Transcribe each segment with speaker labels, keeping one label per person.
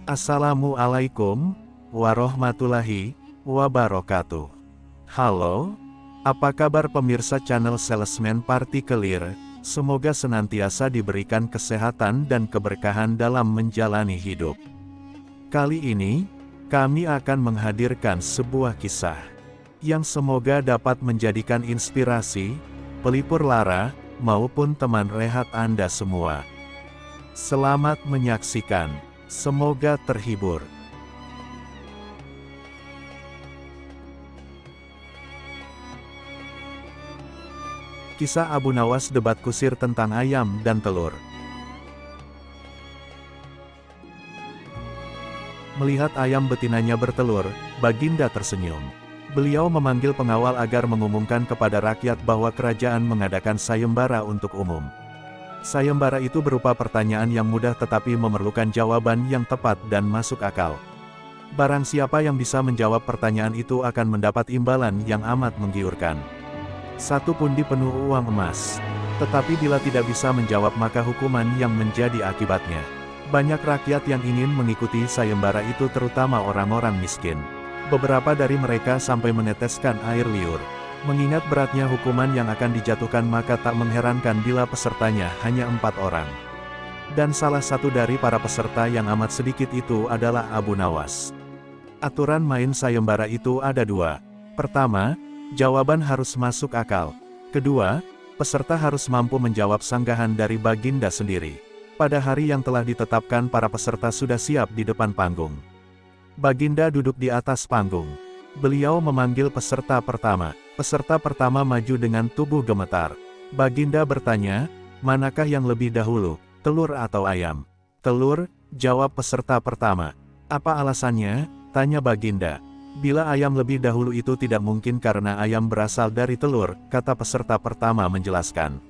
Speaker 1: Assalamualaikum warahmatullahi wabarakatuh. Halo, apa kabar pemirsa channel Salesman Partikelir? Semoga senantiasa diberikan kesehatan dan keberkahan dalam menjalani hidup. Kali ini, kami akan menghadirkan sebuah kisah yang semoga dapat menjadikan inspirasi, pelipur lara, maupun teman rehat Anda semua. Selamat menyaksikan. Semoga terhibur. Kisah Abu Nawas debat kusir tentang ayam dan telur. Melihat ayam betinanya bertelur, Baginda tersenyum. Beliau memanggil pengawal agar mengumumkan kepada rakyat bahwa kerajaan mengadakan sayembara untuk umum. Sayembara itu berupa pertanyaan yang mudah tetapi memerlukan jawaban yang tepat dan masuk akal. Barang siapa yang bisa menjawab pertanyaan itu akan mendapat imbalan yang amat menggiurkan. 1 pundi penuh uang emas. Tetapi bila tidak bisa menjawab maka hukuman yang menjadi akibatnya. Banyak rakyat yang ingin mengikuti sayembara itu terutama orang-orang miskin. Beberapa dari mereka sampai meneteskan air liur. Mengingat beratnya hukuman yang akan dijatuhkan maka tak mengherankan bila pesertanya hanya 4 orang. Dan salah satu dari para peserta yang amat sedikit itu adalah Abu Nawas. Aturan main sayembara itu ada 2. Pertama, jawaban harus masuk akal. Kedua, peserta harus mampu menjawab sanggahan dari Baginda sendiri. Pada hari yang telah ditetapkan para peserta sudah siap di depan panggung. Baginda duduk di atas panggung. Beliau memanggil peserta pertama. Peserta pertama maju dengan tubuh gemetar. Baginda bertanya, manakah yang lebih dahulu, telur atau ayam? Telur, jawab peserta pertama. Apa alasannya? Tanya Baginda. Bila ayam lebih dahulu itu tidak mungkin karena ayam berasal dari telur, kata peserta pertama menjelaskan.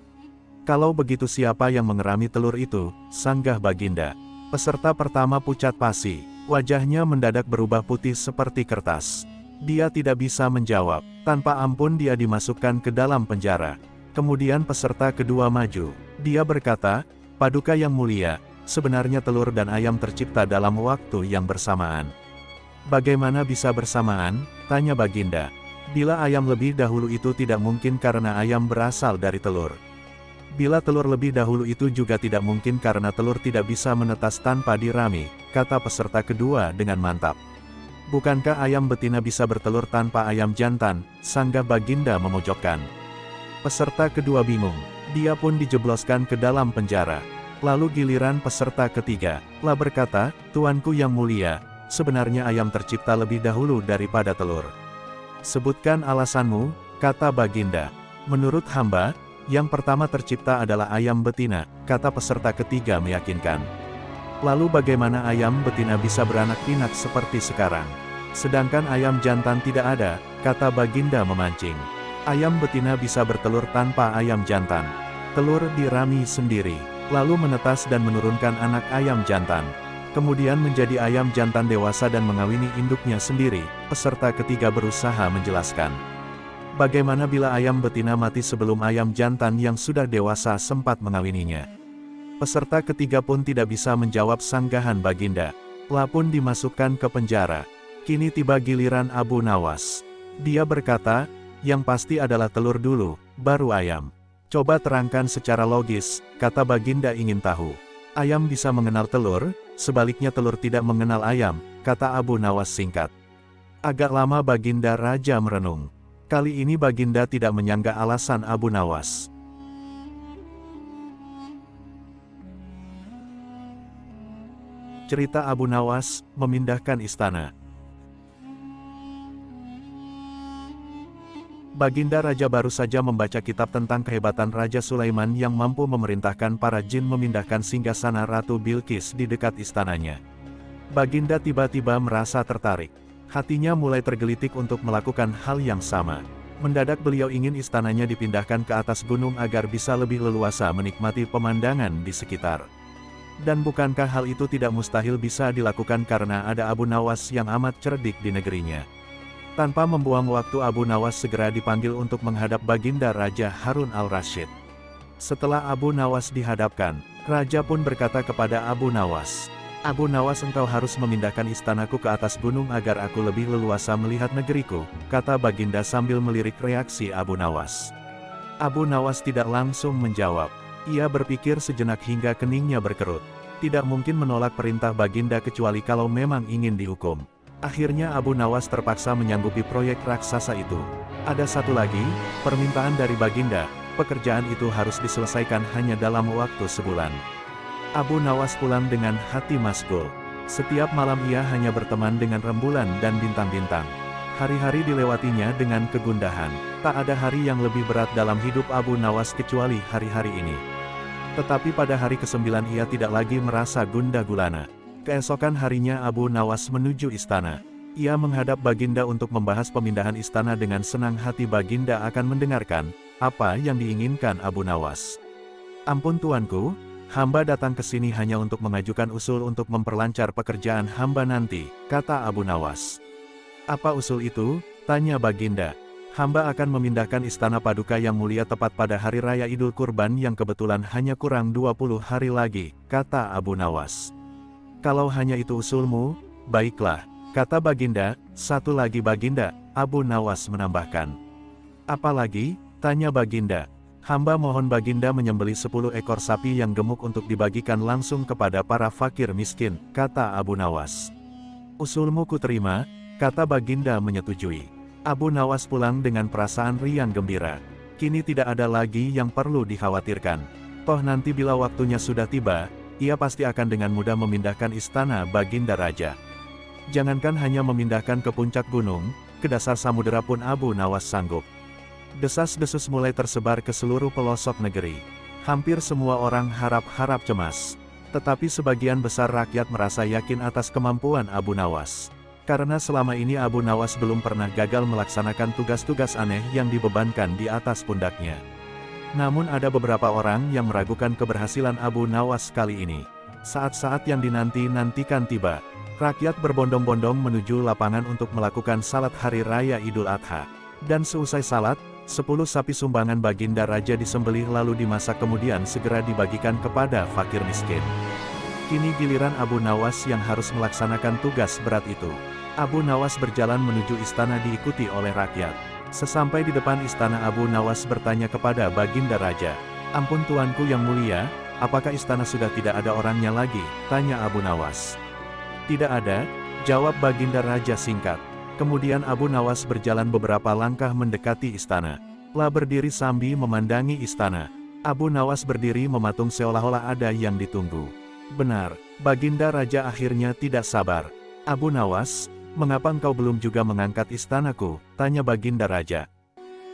Speaker 1: Kalau begitu siapa yang mengerami telur itu? Sanggah Baginda. Peserta pertama pucat pasi. Wajahnya mendadak berubah putih seperti kertas. Dia tidak bisa menjawab. Tanpa ampun dia dimasukkan ke dalam penjara. Kemudian peserta kedua maju. Dia berkata, Paduka yang mulia, sebenarnya telur dan ayam tercipta dalam waktu yang bersamaan. Bagaimana bisa bersamaan? Tanya Baginda. Bila ayam lebih dahulu itu tidak mungkin karena ayam berasal dari telur. Bila telur lebih dahulu itu juga tidak mungkin karena telur tidak bisa menetas tanpa dirami, kata peserta kedua dengan mantap. Bukankah ayam betina bisa bertelur tanpa ayam jantan? Sanggah Baginda memojokkan. Peserta kedua bingung. Dia pun dijebloskan ke dalam penjara. Lalu giliran peserta ketiga, lah berkata, Tuanku yang mulia, sebenarnya ayam tercipta lebih dahulu daripada telur. Sebutkan alasanmu, kata Baginda. Menurut hamba, yang pertama tercipta adalah ayam betina, kata peserta ketiga meyakinkan. Lalu bagaimana ayam betina bisa beranak pinak seperti sekarang? Sedangkan ayam jantan tidak ada, kata Baginda memancing. Ayam betina bisa bertelur tanpa ayam jantan. Telur dirami sendiri, lalu menetas dan menurunkan anak ayam jantan. Kemudian menjadi ayam jantan dewasa dan mengawini induknya sendiri, peserta ketiga berusaha menjelaskan. Bagaimana bila ayam betina mati sebelum ayam jantan yang sudah dewasa sempat mengawininya? Peserta ketiga pun tidak bisa menjawab sanggahan Baginda. Lah pun dimasukkan ke penjara. Kini tiba giliran Abu Nawas. Dia berkata, yang pasti adalah telur dulu, baru ayam. Coba terangkan secara logis, kata Baginda ingin tahu. Ayam bisa mengenal telur, sebaliknya telur tidak mengenal ayam, kata Abu Nawas singkat. Agak lama Baginda Raja merenung. Kali ini Baginda tidak menyangga alasan Abu Nawas. Cerita Abu Nawas memindahkan istana. Baginda Raja baru saja membaca kitab tentang kehebatan Raja Sulaiman yang mampu memerintahkan para jin memindahkan singgasana Ratu Bilqis di dekat istananya. Baginda tiba-tiba merasa tertarik. Hatinya mulai tergelitik untuk melakukan hal yang sama. Mendadak beliau ingin istananya dipindahkan ke atas gunung agar bisa lebih leluasa menikmati pemandangan di sekitar. Dan bukankah hal itu tidak mustahil bisa dilakukan karena ada Abu Nawas yang amat cerdik di negerinya. Tanpa membuang waktu Abu Nawas segera dipanggil untuk menghadap Baginda Raja Harun al-Rasyid. Setelah Abu Nawas dihadapkan, Raja pun berkata kepada Abu Nawas, Abu Nawas, engkau harus memindahkan istanaku ke atas gunung agar aku lebih leluasa melihat negeriku, kata Baginda sambil melirik reaksi Abu Nawas. Abu Nawas tidak langsung menjawab. Ia berpikir sejenak hingga keningnya berkerut. Tidak mungkin menolak perintah Baginda kecuali kalau memang ingin dihukum. Akhirnya Abu Nawas terpaksa menyanggupi proyek raksasa itu. Ada satu lagi, permintaan dari Baginda, pekerjaan itu harus diselesaikan hanya dalam waktu sebulan. Abu Nawas pulang dengan hati masgul. Setiap malam ia hanya berteman dengan rembulan dan bintang-bintang. Hari-hari dilewatinya dengan kegundahan. Tak ada hari yang lebih berat dalam hidup Abu Nawas kecuali hari-hari ini. Tetapi pada hari ke-9 ia tidak lagi merasa gundah gulana. Keesokan harinya Abu Nawas menuju istana. Ia menghadap Baginda untuk membahas pemindahan istana. Dengan senang hati Baginda akan mendengarkan apa yang diinginkan Abu Nawas. Ampun tuanku, hamba datang ke sini hanya untuk mengajukan usul untuk memperlancar pekerjaan hamba nanti, kata Abu Nawas. Apa usul itu? Tanya Baginda. Hamba akan memindahkan istana Paduka yang mulia tepat pada hari raya Idul Kurban yang kebetulan hanya kurang 20 hari lagi, kata Abu Nawas. Kalau hanya itu usulmu, baiklah, kata Baginda. Satu lagi Baginda, Abu Nawas menambahkan. Apa lagi? Tanya Baginda. Hamba mohon Baginda menyembelih 10 ekor sapi yang gemuk untuk dibagikan langsung kepada para fakir miskin, kata Abu Nawas. Usulmu ku terima, kata Baginda menyetujui. Abu Nawas pulang dengan perasaan riang gembira. Kini tidak ada lagi yang perlu dikhawatirkan. Toh nanti bila waktunya sudah tiba, ia pasti akan dengan mudah memindahkan istana Baginda Raja. Jangankan hanya memindahkan ke puncak gunung, ke dasar samudera pun Abu Nawas sanggup. Desas-desus mulai tersebar ke seluruh pelosok negeri. Hampir semua orang harap-harap cemas. Tetapi sebagian besar rakyat merasa yakin atas kemampuan Abu Nawas. Karena selama ini Abu Nawas belum pernah gagal melaksanakan tugas-tugas aneh yang dibebankan di atas pundaknya. Namun ada beberapa orang yang meragukan keberhasilan Abu Nawas kali ini. Saat-saat yang dinanti-nantikan tiba. Rakyat berbondong-bondong menuju lapangan untuk melakukan salat hari raya Idul Adha. Dan seusai salat, 10 sapi sumbangan Baginda Raja disembelih lalu dimasak kemudian segera dibagikan kepada fakir miskin. Kini giliran Abu Nawas yang harus melaksanakan tugas berat itu. Abu Nawas berjalan menuju istana diikuti oleh rakyat. Sesampai di depan istana Abu Nawas bertanya kepada Baginda Raja. Ampun tuanku yang mulia, apakah istana sudah tidak ada orangnya lagi? Tanya Abu Nawas. Tidak ada, jawab Baginda Raja singkat. Kemudian Abu Nawas berjalan beberapa langkah mendekati istana. Lah berdiri sambil memandangi istana. Abu Nawas berdiri mematung seolah-olah ada yang ditunggu. Benar, Baginda Raja akhirnya tidak sabar. Abu Nawas, mengapa engkau belum juga mengangkat istanaku? Tanya Baginda Raja.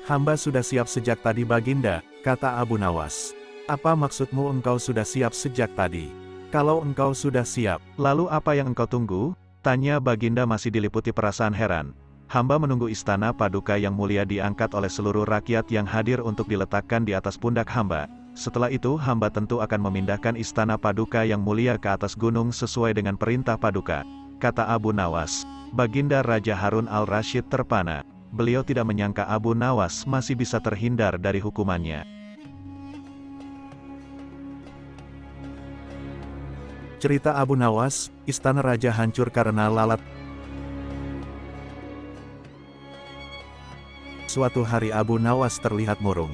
Speaker 1: Hamba sudah siap sejak tadi Baginda, kata Abu Nawas. Apa maksudmu engkau sudah siap sejak tadi? Kalau engkau sudah siap, lalu apa yang engkau tunggu? Tanya Baginda masih diliputi perasaan heran. Hamba menunggu istana Paduka yang mulia diangkat oleh seluruh rakyat yang hadir untuk diletakkan di atas pundak hamba. Setelah itu hamba tentu akan memindahkan istana Paduka yang mulia ke atas gunung sesuai dengan perintah Paduka, kata Abu Nawas. Baginda Raja Harun al-Rashid terpana. Beliau tidak menyangka Abu Nawas masih bisa terhindar dari hukumannya. Cerita Abu Nawas, istana raja hancur karena lalat. Suatu hari Abu Nawas terlihat murung.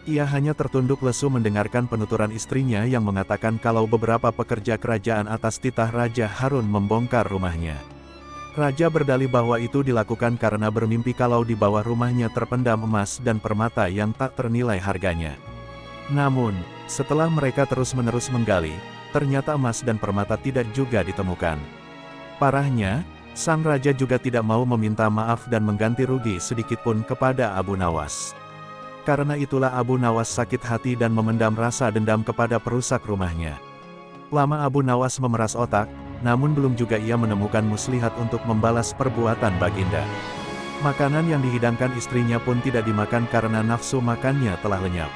Speaker 1: Ia hanya tertunduk lesu mendengarkan penuturan istrinya yang mengatakan kalau beberapa pekerja kerajaan atas titah Raja Harun membongkar rumahnya. Raja berdalih bahwa itu dilakukan karena bermimpi kalau di bawah rumahnya terpendam emas dan permata yang tak ternilai harganya. Namun, setelah mereka terus-menerus menggali, ternyata emas dan permata tidak juga ditemukan. Parahnya, sang raja juga tidak mau meminta maaf dan mengganti rugi sedikitpun kepada Abu Nawas. Karena itulah Abu Nawas sakit hati dan memendam rasa dendam kepada perusak rumahnya. Lama Abu Nawas memeras otak, namun belum juga ia menemukan muslihat untuk membalas perbuatan Baginda. Makanan yang dihidangkan istrinya pun tidak dimakan karena nafsu makannya telah lenyap.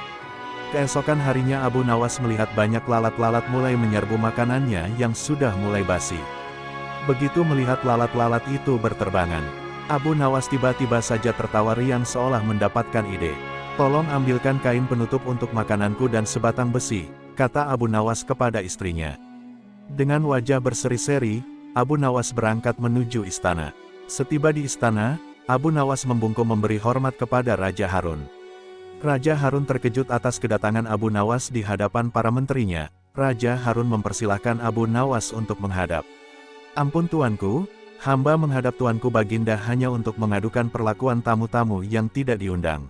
Speaker 1: Keesokan harinya Abu Nawas melihat banyak lalat-lalat mulai menyerbu makanannya yang sudah mulai basi. Begitu melihat lalat-lalat itu berterbangan, Abu Nawas tiba-tiba saja tertawa riang seolah mendapatkan ide. Tolong ambilkan kain penutup untuk makananku dan sebatang besi, kata Abu Nawas kepada istrinya. Dengan wajah berseri-seri, Abu Nawas berangkat menuju istana. Setiba di istana, Abu Nawas membungkuk memberi hormat kepada Raja Harun. Raja Harun terkejut atas kedatangan Abu Nawas di hadapan para menterinya. Raja Harun mempersilahkan Abu Nawas untuk menghadap. "Ampun tuanku, hamba menghadap tuanku Baginda hanya untuk mengadukan perlakuan tamu-tamu yang tidak diundang.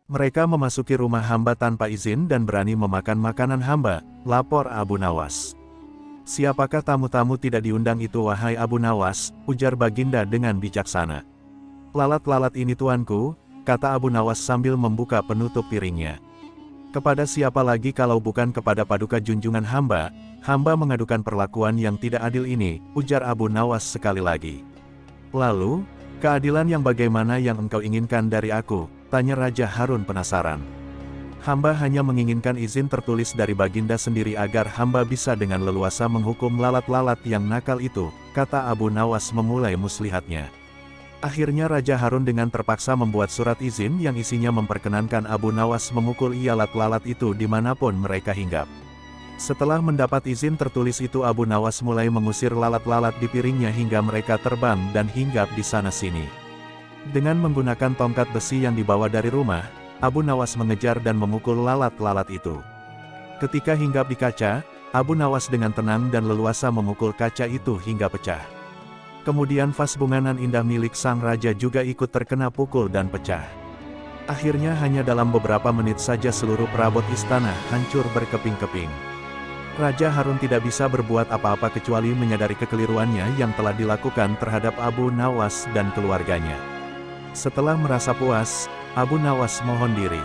Speaker 1: Mereka memasuki rumah hamba tanpa izin dan berani memakan makanan hamba," lapor Abu Nawas. "Siapakah tamu-tamu tidak diundang itu wahai Abu Nawas?" ujar Baginda dengan bijaksana. "Lalat-lalat ini tuanku," kata Abu Nawas sambil membuka penutup piringnya. "Kepada siapa lagi kalau bukan kepada paduka junjungan hamba mengadukan perlakuan yang tidak adil ini," ujar Abu Nawas sekali lagi. "Lalu, keadilan yang bagaimana yang engkau inginkan dari aku?" tanya Raja Harun penasaran. "Hamba hanya menginginkan izin tertulis dari Baginda sendiri agar hamba bisa dengan leluasa menghukum lalat-lalat yang nakal itu," kata Abu Nawas memulai muslihatnya. Akhirnya Raja Harun dengan terpaksa membuat surat izin yang isinya memperkenankan Abu Nawas memukul lalat-lalat itu dimanapun mereka hinggap. Setelah mendapat izin tertulis itu, Abu Nawas mulai mengusir lalat-lalat di piringnya hingga mereka terbang dan hinggap di sana-sini. Dengan menggunakan tongkat besi yang dibawa dari rumah, Abu Nawas mengejar dan memukul lalat-lalat itu. Ketika hinggap di kaca, Abu Nawas dengan tenang dan leluasa memukul kaca itu hingga pecah. Kemudian vas bunganan indah milik sang raja juga ikut terkena pukul dan pecah. Akhirnya hanya dalam beberapa menit saja seluruh perabot istana hancur berkeping-keping. Raja Harun tidak bisa berbuat apa-apa kecuali menyadari kekeliruannya yang telah dilakukan terhadap Abu Nawas dan keluarganya. Setelah merasa puas, Abu Nawas mohon diri.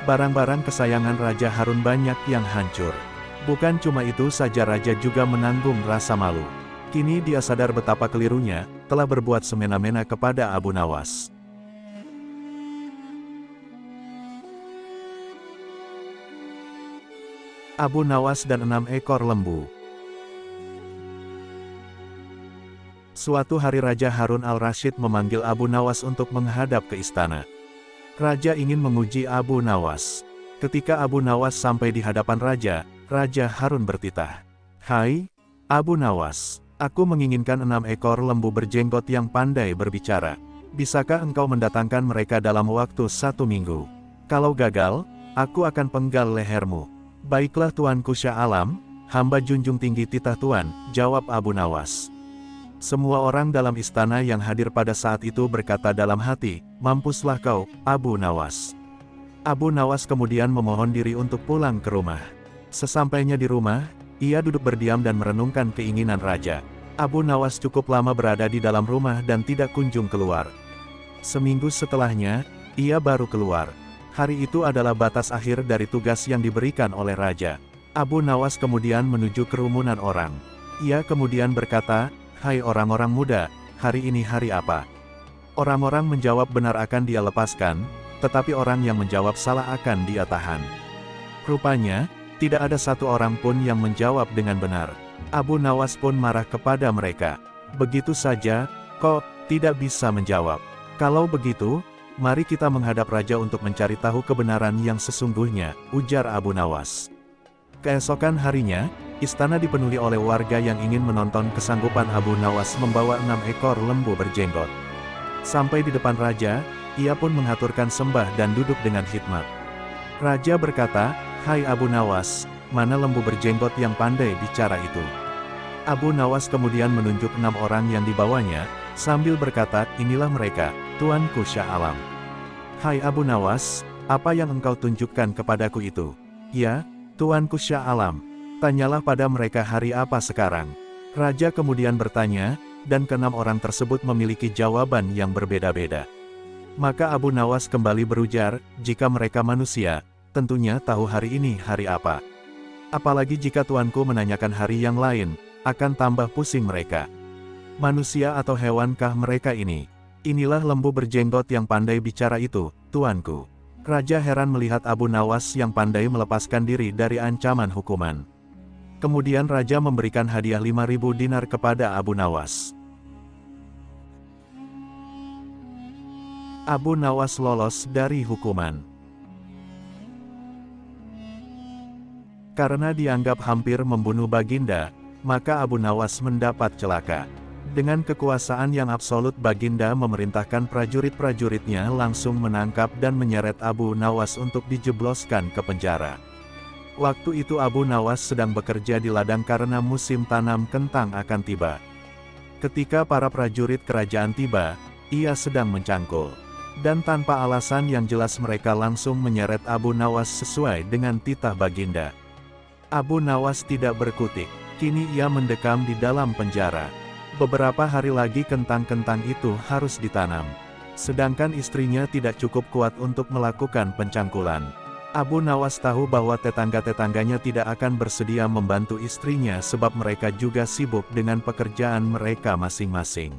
Speaker 1: Barang-barang kesayangan Raja Harun banyak yang hancur. Bukan cuma itu saja, raja juga menanggung rasa malu. Kini dia sadar betapa kelirunya, telah berbuat semena-mena kepada Abu Nawas. Abu Nawas dan 6 ekor lembu. Suatu hari Raja Harun al-Rasyid memanggil Abu Nawas untuk menghadap ke istana. Raja ingin menguji Abu Nawas. Ketika Abu Nawas sampai di hadapan Raja, Raja Harun bertitah, "Hai, Abu Nawas, aku menginginkan 6 ekor lembu berjenggot yang pandai berbicara. Bisakah engkau mendatangkan mereka dalam waktu 1 minggu? Kalau gagal, aku akan penggal lehermu." "Baiklah tuanku Syah Alam, hamba junjung tinggi titah tuan," jawab Abu Nawas. Semua orang dalam istana yang hadir pada saat itu berkata dalam hati, "Mampuslah kau, Abu Nawas." Abu Nawas kemudian memohon diri untuk pulang ke rumah. Sesampainya di rumah, ia duduk berdiam dan merenungkan keinginan raja. Abu Nawas cukup lama berada di dalam rumah dan tidak kunjung keluar. Seminggu setelahnya, ia baru keluar. Hari itu adalah batas akhir dari tugas yang diberikan oleh raja. Abu Nawas kemudian menuju kerumunan orang. Ia kemudian berkata, "Hai orang-orang muda, hari ini hari apa?" Orang-orang menjawab benar akan dia lepaskan, tetapi orang yang menjawab salah akan dia tahan. Rupanya, tidak ada satu orang pun yang menjawab dengan benar. Abu Nawas pun marah kepada mereka. "Begitu saja, kok tidak bisa menjawab? Kalau begitu, mari kita menghadap raja untuk mencari tahu kebenaran yang sesungguhnya," ujar Abu Nawas. Keesokan harinya, istana dipenuhi oleh warga yang ingin menonton kesanggupan Abu Nawas membawa 6 ekor lembu berjenggot. Sampai di depan raja, ia pun mengaturkan sembah dan duduk dengan khidmat. Raja berkata, "Hai Abu Nawas, mana lembu berjenggot yang pandai bicara itu?" Abu Nawas kemudian menunjuk 6 orang yang dibawanya, sambil berkata, "Inilah mereka, tuanku Syah Alam." "Hai Abu Nawas, apa yang engkau tunjukkan kepadaku itu?" "Ya, tuanku Syah Alam. Tanyalah pada mereka hari apa sekarang." Raja kemudian bertanya, dan ke-6 orang tersebut memiliki jawaban yang berbeda-beda. Maka Abu Nawas kembali berujar, "Jika mereka manusia, tentunya tahu hari ini hari apa. Apalagi jika tuanku menanyakan hari yang lain, akan tambah pusing mereka. Manusia atau hewankah mereka ini? Inilah lembu berjenggot yang pandai bicara itu, tuanku." Raja heran melihat Abu Nawas yang pandai melepaskan diri dari ancaman hukuman. Kemudian raja memberikan hadiah 5.000 dinar kepada Abu Nawas. Abu Nawas lolos dari hukuman. Karena dianggap hampir membunuh Baginda, maka Abu Nawas mendapat celaka. Dengan kekuasaan yang absolut, Baginda memerintahkan prajurit-prajuritnya langsung menangkap dan menyeret Abu Nawas untuk dijebloskan ke penjara. Waktu itu Abu Nawas sedang bekerja di ladang karena musim tanam kentang akan tiba. Ketika para prajurit kerajaan tiba, ia sedang mencangkul. Dan tanpa alasan yang jelas mereka langsung menyeret Abu Nawas sesuai dengan titah Baginda. Abu Nawas tidak berkutik, kini ia mendekam di dalam penjara. Beberapa hari lagi kentang-kentang itu harus ditanam. Sedangkan istrinya tidak cukup kuat untuk melakukan pencangkulan. Abu Nawas tahu bahwa tetangga-tetangganya tidak akan bersedia membantu istrinya sebab mereka juga sibuk dengan pekerjaan mereka masing-masing.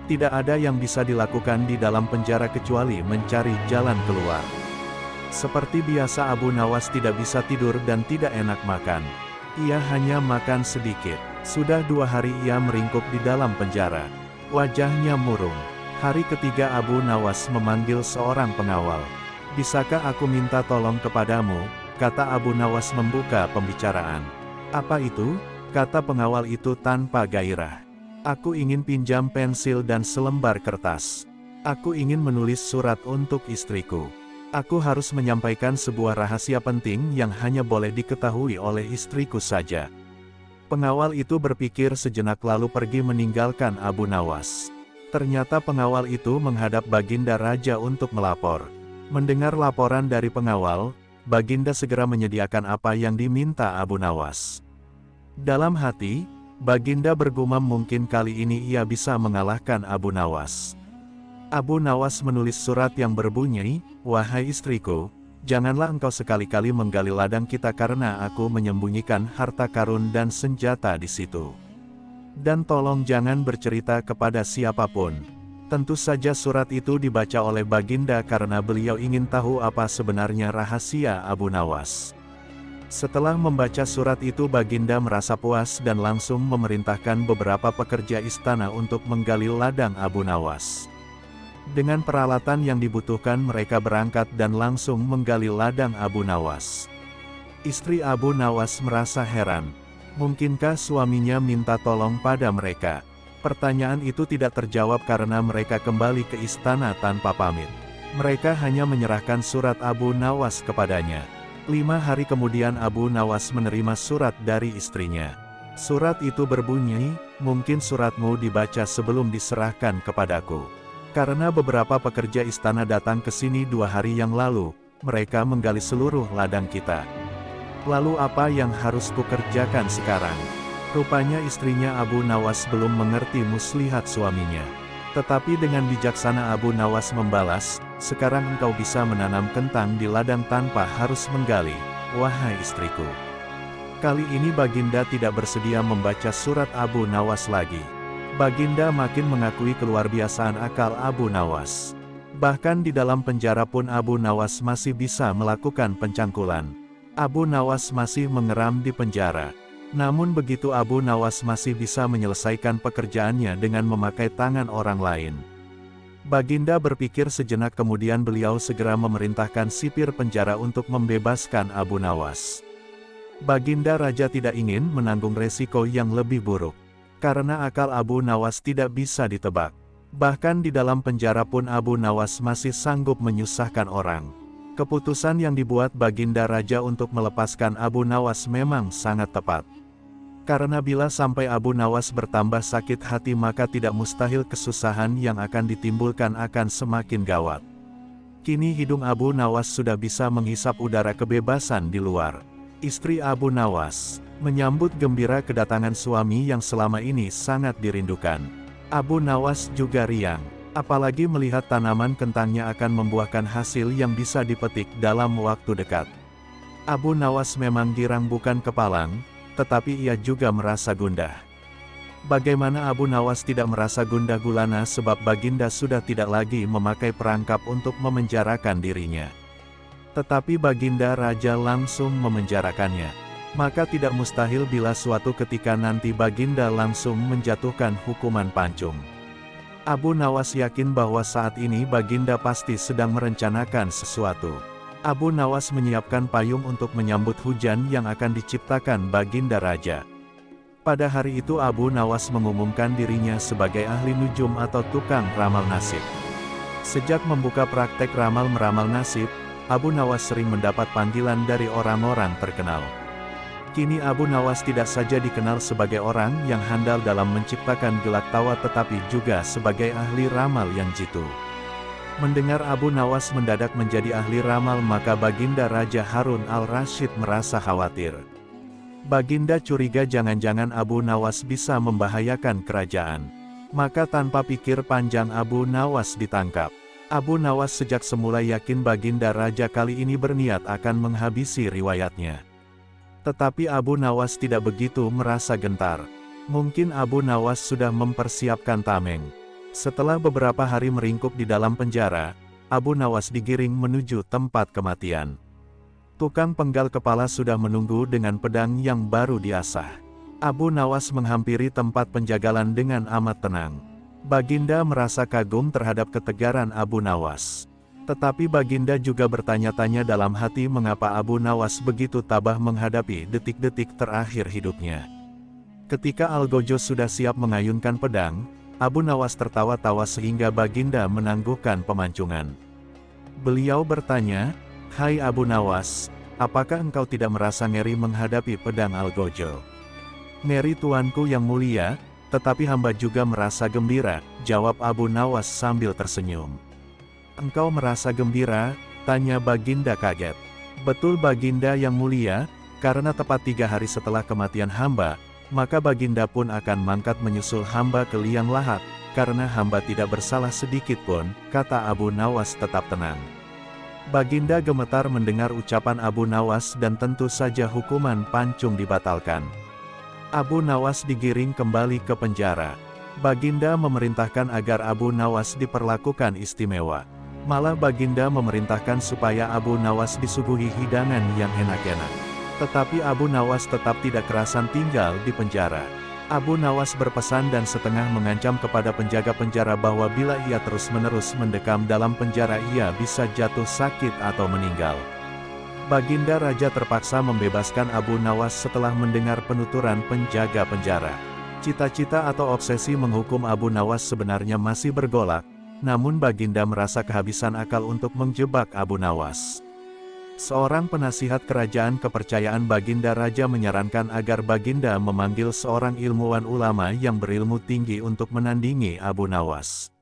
Speaker 1: Tidak ada yang bisa dilakukan di dalam penjara kecuali mencari jalan keluar. Seperti biasa Abu Nawas tidak bisa tidur dan tidak enak makan. Ia hanya makan sedikit. Sudah 2 hari ia meringkuk di dalam penjara. Wajahnya murung. Hari ketiga Abu Nawas memanggil seorang pengawal. "Bisakah aku minta tolong kepadamu?" kata Abu Nawas membuka pembicaraan. "Apa itu?" kata pengawal itu tanpa gairah. "Aku ingin pinjam pensil dan selembar kertas. Aku ingin menulis surat untuk istriku. Aku harus menyampaikan sebuah rahasia penting yang hanya boleh diketahui oleh istriku saja." Pengawal itu berpikir sejenak lalu pergi meninggalkan Abu Nawas. Ternyata pengawal itu menghadap Baginda Raja untuk melapor. Mendengar laporan dari pengawal, Baginda segera menyediakan apa yang diminta Abu Nawas. Dalam hati, Baginda bergumam mungkin kali ini ia bisa mengalahkan Abu Nawas. Abu Nawas menulis surat yang berbunyi, "Wahai istriku, janganlah engkau sekali-kali menggali ladang kita karena aku menyembunyikan harta karun dan senjata di situ. Dan tolong jangan bercerita kepada siapapun." Tentu saja surat itu dibaca oleh Baginda karena beliau ingin tahu apa sebenarnya rahasia Abu Nawas. Setelah membaca surat itu Baginda merasa puas dan langsung memerintahkan beberapa pekerja istana untuk menggali ladang Abu Nawas. Dengan peralatan yang dibutuhkan mereka berangkat dan langsung menggali ladang Abu Nawas. Istri Abu Nawas merasa heran. Mungkinkah suaminya minta tolong pada mereka? Pertanyaan itu tidak terjawab karena mereka kembali ke istana tanpa pamit. Mereka hanya menyerahkan surat Abu Nawas kepadanya. 5 hari kemudian Abu Nawas menerima surat dari istrinya. Surat itu berbunyi, "Mungkin suratmu dibaca sebelum diserahkan kepadaku. Karena beberapa pekerja istana datang ke sini 2 hari yang lalu, mereka menggali seluruh ladang kita. Lalu apa yang harus kukerjakan sekarang?" Rupanya istrinya Abu Nawas belum mengerti muslihat suaminya. Tetapi dengan bijaksana Abu Nawas membalas, "Sekarang engkau bisa menanam kentang di ladang tanpa harus menggali, wahai istriku." Kali ini Baginda tidak bersedia membaca surat Abu Nawas lagi. Baginda makin mengakui keluarbiasaan akal Abu Nawas. Bahkan di dalam penjara pun Abu Nawas masih bisa melakukan pencangkulan. Abu Nawas masih mengeram di penjara. Namun begitu Abu Nawas masih bisa menyelesaikan pekerjaannya dengan memakai tangan orang lain. Baginda berpikir sejenak kemudian beliau segera memerintahkan sipir penjara untuk membebaskan Abu Nawas. Baginda Raja tidak ingin menanggung resiko yang lebih buruk. Karena akal Abu Nawas tidak bisa ditebak. Bahkan di dalam penjara pun Abu Nawas masih sanggup menyusahkan orang. Keputusan yang dibuat Baginda Raja untuk melepaskan Abu Nawas memang sangat tepat. Karena bila sampai Abu Nawas bertambah sakit hati maka tidak mustahil kesusahan yang akan ditimbulkan akan semakin gawat. Kini hidung Abu Nawas sudah bisa menghisap udara kebebasan di luar. Istri Abu Nawas menyambut gembira kedatangan suami yang selama ini sangat dirindukan. Abu Nawas juga riang, apalagi melihat tanaman kentangnya akan membuahkan hasil yang bisa dipetik dalam waktu dekat. Abu Nawas memang girang bukan kepalang, tetapi ia juga merasa gundah. Bagaimana Abu Nawas tidak merasa gundah gulana sebab Baginda sudah tidak lagi memakai perangkap untuk memenjarakan dirinya. Tetapi Baginda Raja langsung memenjarakannya. Maka tidak mustahil bila suatu ketika nanti Baginda langsung menjatuhkan hukuman pancung. Abu Nawas yakin bahwa saat ini Baginda pasti sedang merencanakan sesuatu. Abu Nawas menyiapkan payung untuk menyambut hujan yang akan diciptakan Baginda Raja. Pada hari itu Abu Nawas mengumumkan dirinya sebagai ahli nujum atau tukang ramal nasib. Sejak membuka praktek ramal-meramal nasib, Abu Nawas sering mendapat panggilan dari orang-orang terkenal. Kini Abu Nawas tidak saja dikenal sebagai orang yang handal dalam menciptakan gelak tawa tetapi juga sebagai ahli ramal yang jitu. Mendengar Abu Nawas mendadak menjadi ahli ramal maka Baginda Raja Harun al-Rasyid merasa khawatir. Baginda curiga jangan-jangan Abu Nawas bisa membahayakan kerajaan. Maka tanpa pikir panjang Abu Nawas ditangkap. Abu Nawas sejak semula yakin Baginda Raja kali ini berniat akan menghabisi riwayatnya. Tetapi Abu Nawas tidak begitu merasa gentar. Mungkin Abu Nawas sudah mempersiapkan tameng. Setelah beberapa hari meringkuk di dalam penjara, Abu Nawas digiring menuju tempat kematian. Tukang penggal kepala sudah menunggu dengan pedang yang baru diasah. Abu Nawas menghampiri tempat penjagalan dengan amat tenang. Baginda merasa kagum terhadap ketegaran Abu Nawas. Tetapi Baginda juga bertanya-tanya dalam hati mengapa Abu Nawas begitu tabah menghadapi detik-detik terakhir hidupnya. Ketika Algojo sudah siap mengayunkan pedang, Abu Nawas tertawa-tawa sehingga Baginda menangguhkan pemancungan. Beliau bertanya, "Hai Abu Nawas, apakah engkau tidak merasa ngeri menghadapi pedang Algojo?" "Ngeri tuanku yang mulia, tetapi hamba juga merasa gembira," jawab Abu Nawas sambil tersenyum. "Engkau merasa gembira?" tanya Baginda kaget. "Betul Baginda yang mulia, karena tepat 3 hari setelah kematian hamba, maka Baginda pun akan mangkat menyusul hamba ke liang lahat, karena hamba tidak bersalah sedikit pun," kata Abu Nawas tetap tenang. Baginda gemetar mendengar ucapan Abu Nawas dan tentu saja hukuman pancung dibatalkan. Abu Nawas digiring kembali ke penjara. Baginda memerintahkan agar Abu Nawas diperlakukan istimewa. Malah Baginda memerintahkan supaya Abu Nawas disuguhi hidangan yang enak-enak. Tetapi Abu Nawas tetap tidak kerasan tinggal di penjara. Abu Nawas berpesan dan setengah mengancam kepada penjaga penjara bahwa bila ia terus-menerus mendekam dalam penjara ia bisa jatuh sakit atau meninggal. Baginda Raja terpaksa membebaskan Abu Nawas setelah mendengar penuturan penjaga penjara. Cita-cita atau obsesi menghukum Abu Nawas sebenarnya masih bergolak. Namun Baginda merasa kehabisan akal untuk menjebak Abu Nawas. Seorang penasihat kerajaan kepercayaan Baginda Raja menyarankan agar Baginda memanggil seorang ilmuwan ulama yang berilmu tinggi untuk menandingi Abu Nawas.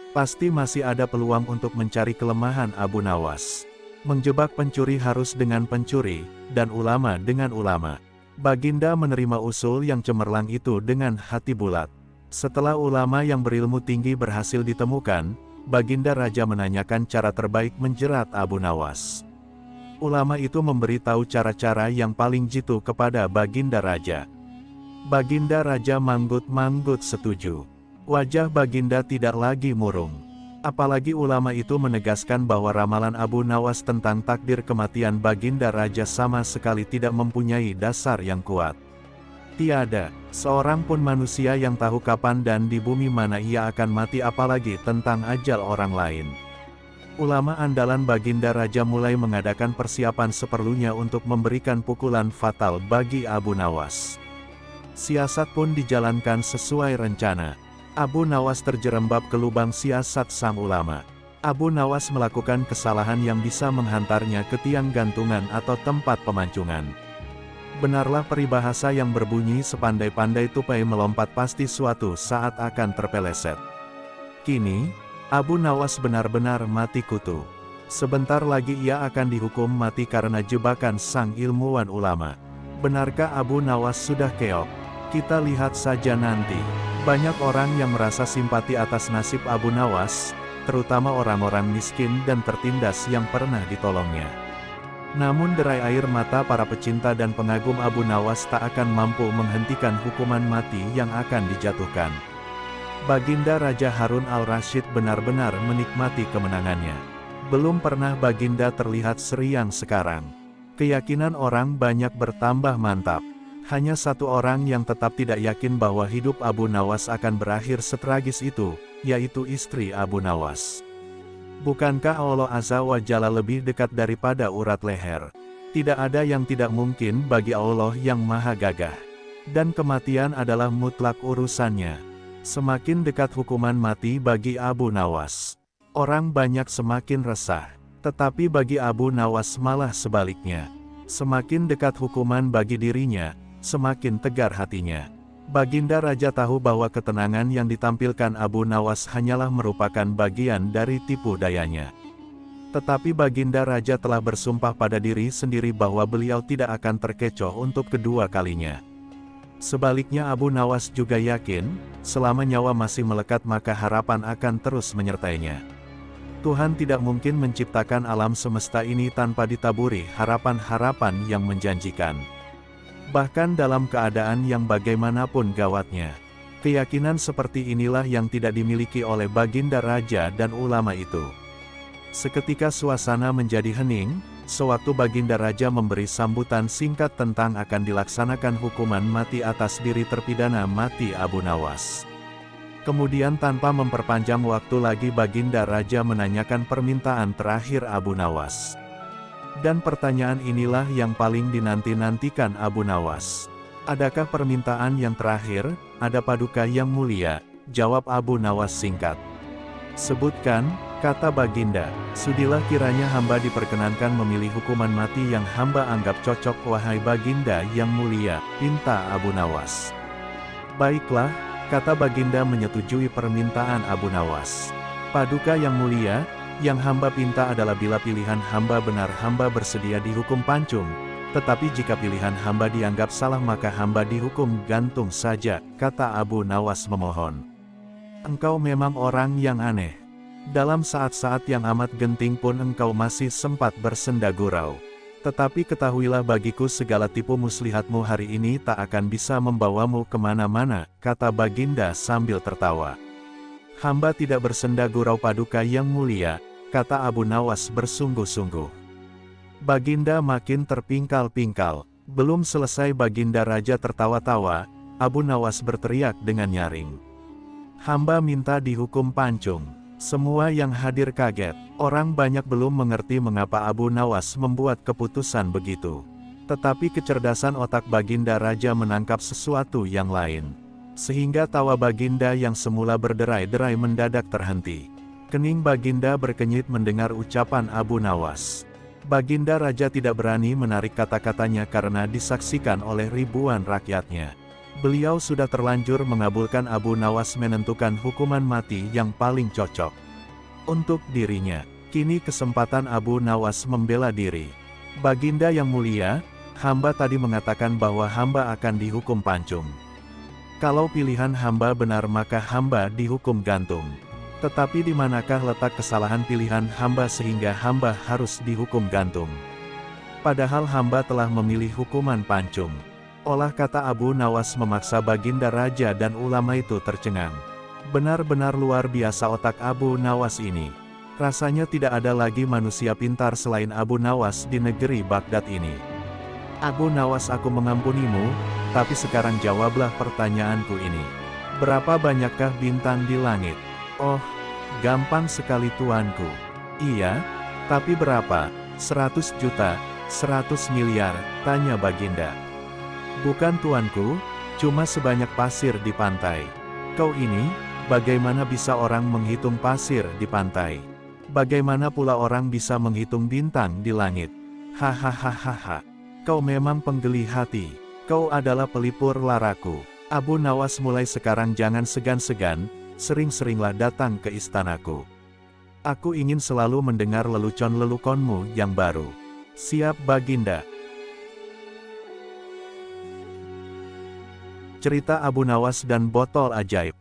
Speaker 1: Pasti masih ada peluang untuk mencari kelemahan Abu Nawas. Menjebak pencuri harus dengan pencuri, dan ulama dengan ulama. Baginda menerima usul yang cemerlang itu dengan hati bulat. Setelah ulama yang berilmu tinggi berhasil ditemukan, Baginda Raja menanyakan cara terbaik menjerat Abu Nawas. Ulama itu memberi tahu cara-cara yang paling jitu kepada Baginda Raja. Baginda Raja manggut-manggut setuju. Wajah Baginda tidak lagi murung. Apalagi ulama itu menegaskan bahwa ramalan Abu Nawas tentang takdir kematian Baginda Raja sama sekali tidak mempunyai dasar yang kuat. Tiada seorang pun manusia yang tahu kapan dan di bumi mana ia akan mati apalagi tentang ajal orang lain. Ulama andalan Baginda Raja mulai mengadakan persiapan seperlunya untuk memberikan pukulan fatal bagi Abu Nawas. Siasat pun dijalankan sesuai rencana. Abu Nawas terjerembab ke lubang siasat sang ulama. Abu Nawas melakukan kesalahan yang bisa menghantarnya ke tiang gantungan atau tempat pemancungan. Benarlah peribahasa yang berbunyi sepandai-pandai tupai melompat pasti suatu saat akan terpeleset. Kini, Abu Nawas benar-benar mati kutu. Sebentar lagi ia akan dihukum mati karena jebakan sang ilmuwan ulama. Benarkah Abu Nawas sudah keok? Kita lihat saja nanti. Banyak orang yang merasa simpati atas nasib Abu Nawas, terutama orang-orang miskin dan tertindas yang pernah ditolongnya. Namun derai air mata para pecinta dan pengagum Abu Nawas tak akan mampu menghentikan hukuman mati yang akan dijatuhkan. Baginda Raja Harun al-Rasyid benar-benar menikmati kemenangannya. Belum pernah Baginda terlihat seriang sekarang. Keyakinan orang banyak bertambah mantap. Hanya satu orang yang tetap tidak yakin bahwa hidup Abu Nawas akan berakhir setragis itu, yaitu istri Abu Nawas. Bukankah Allah Azza wa Jalla lebih dekat daripada urat leher? Tidak ada yang tidak mungkin bagi Allah yang maha gagah. Dan kematian adalah mutlak urusannya. Semakin dekat hukuman mati bagi Abu Nawas, orang banyak semakin resah. Tetapi bagi Abu Nawas malah sebaliknya. Semakin dekat hukuman bagi dirinya, semakin tegar hatinya. Baginda Raja tahu bahwa ketenangan yang ditampilkan Abu Nawas hanyalah merupakan bagian dari tipu dayanya. Tetapi Baginda Raja telah bersumpah pada diri sendiri bahwa beliau tidak akan terkecoh untuk kedua kalinya. Sebaliknya Abu Nawas juga yakin, selama nyawa masih melekat maka harapan akan terus menyertainya. Tuhan tidak mungkin menciptakan alam semesta ini tanpa ditaburi harapan-harapan yang menjanjikan. Bahkan dalam keadaan yang bagaimanapun gawatnya. Keyakinan seperti inilah yang tidak dimiliki oleh Baginda Raja dan ulama itu. Seketika suasana menjadi hening, sewaktu Baginda Raja memberi sambutan singkat tentang akan dilaksanakan hukuman mati atas diri terpidana mati Abu Nawas. Kemudian tanpa memperpanjang waktu lagi Baginda Raja menanyakan permintaan terakhir Abu Nawas. Dan pertanyaan inilah yang paling dinanti-nantikan Abu Nawas. Adakah permintaan yang terakhir? Ada paduka yang mulia, jawab Abu Nawas singkat. Sebutkan, kata Baginda, sudilah kiranya hamba diperkenankan memilih hukuman mati yang hamba anggap cocok wahai Baginda yang mulia, pinta Abu Nawas. Baiklah, kata Baginda menyetujui permintaan Abu Nawas. Paduka yang mulia, yang hamba pinta adalah bila pilihan hamba benar hamba bersedia dihukum pancung, tetapi jika pilihan hamba dianggap salah maka hamba dihukum gantung saja, kata Abu Nawas memohon. Engkau memang orang yang aneh. Dalam saat-saat yang amat genting pun engkau masih sempat bersenda gurau. Tetapi ketahuilah bagiku segala tipu muslihatmu hari ini tak akan bisa membawamu kemana-mana, kata Baginda sambil tertawa. Hamba tidak bersenda gurau paduka yang mulia, kata Abu Nawas bersungguh-sungguh. Baginda makin terpingkal-pingkal. Belum selesai Baginda Raja tertawa-tawa, Abu Nawas berteriak dengan nyaring. Hamba minta dihukum pancung. Semua yang hadir kaget. Orang banyak belum mengerti mengapa Abu Nawas membuat keputusan begitu. Tetapi kecerdasan otak Baginda Raja menangkap sesuatu yang lain. Sehingga tawa Baginda yang semula berderai-derai mendadak terhenti. Kening Baginda berkenyit mendengar ucapan Abu Nawas. Baginda Raja tidak berani menarik kata-katanya karena disaksikan oleh ribuan rakyatnya. Beliau sudah terlanjur mengabulkan Abu Nawas menentukan hukuman mati yang paling cocok untuk dirinya. Kini kesempatan Abu Nawas membela diri. Baginda yang mulia, hamba tadi mengatakan bahwa hamba akan dihukum pancung. Kalau pilihan hamba benar maka hamba dihukum gantung. Tetapi di manakah letak kesalahan pilihan hamba sehingga hamba harus dihukum gantung? Padahal hamba telah memilih hukuman pancung. Olah kata Abu Nawas memaksa Baginda Raja dan ulama itu tercengang. Benar-benar luar biasa otak Abu Nawas ini. Rasanya tidak ada lagi manusia pintar selain Abu Nawas di negeri Baghdad ini. Abu Nawas, aku mengampunimu, tapi sekarang jawablah pertanyaanku ini. Berapa banyakkah bintang di langit? Oh, gampang sekali tuanku. Iya, tapi berapa? 100 juta, 100 miliar, tanya Baginda. Bukan tuanku, cuma sebanyak pasir di pantai. Kau ini, bagaimana bisa orang menghitung pasir di pantai? Bagaimana pula orang bisa menghitung bintang di langit? Hahaha. Kau memang penggeli hati. Kau adalah pelipur laraku. Abu Nawas, mulai sekarang jangan segan-segan, sering-seringlah datang ke istanaku. Aku ingin selalu mendengar lelucon-leluconmu yang baru. Siap Baginda. Cerita Abu Nawas dan botol ajaib.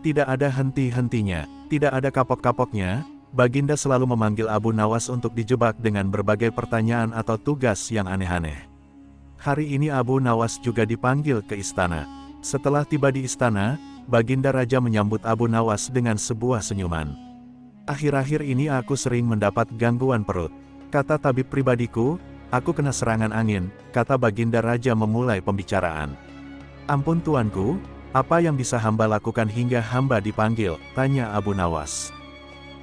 Speaker 1: Tidak ada henti-hentinya, tidak ada kapok-kapoknya. Baginda selalu memanggil Abu Nawas untuk dijebak dengan berbagai pertanyaan atau tugas yang aneh-aneh. Hari ini Abu Nawas juga dipanggil ke istana. Setelah tiba di istana, Baginda Raja menyambut Abu Nawas dengan sebuah senyuman. Akhir-akhir ini aku sering mendapat gangguan perut. Kata tabib pribadiku, aku kena serangan angin, kata Baginda Raja memulai pembicaraan. Ampun tuanku, apa yang bisa hamba lakukan hingga hamba dipanggil, tanya Abu Nawas.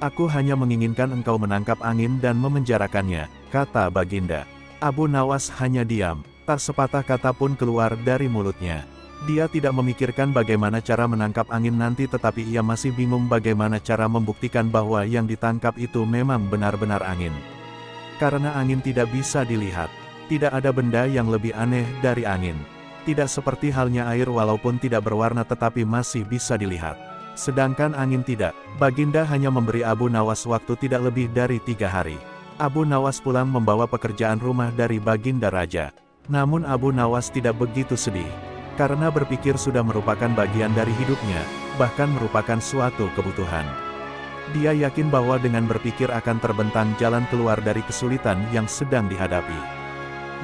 Speaker 1: Aku hanya menginginkan engkau menangkap angin dan memenjarakannya, kata Baginda. Abu Nawas hanya diam, tak sepatah kata pun keluar dari mulutnya. Dia tidak memikirkan bagaimana cara menangkap angin nanti, tetapi ia masih bingung bagaimana cara membuktikan bahwa yang ditangkap itu memang benar-benar angin. Karena angin tidak bisa dilihat. Tidak ada benda yang lebih aneh dari angin. Tidak seperti halnya air, walaupun tidak berwarna tetapi masih bisa dilihat. Sedangkan angin tidak. Baginda hanya memberi Abu Nawas waktu tidak lebih dari 3 hari. Abu Nawas pulang membawa pekerjaan rumah dari Baginda Raja. Namun Abu Nawas tidak begitu sedih. Karena berpikir sudah merupakan bagian dari hidupnya, bahkan merupakan suatu kebutuhan. Dia yakin bahwa dengan berpikir akan terbentang jalan keluar dari kesulitan yang sedang dihadapi.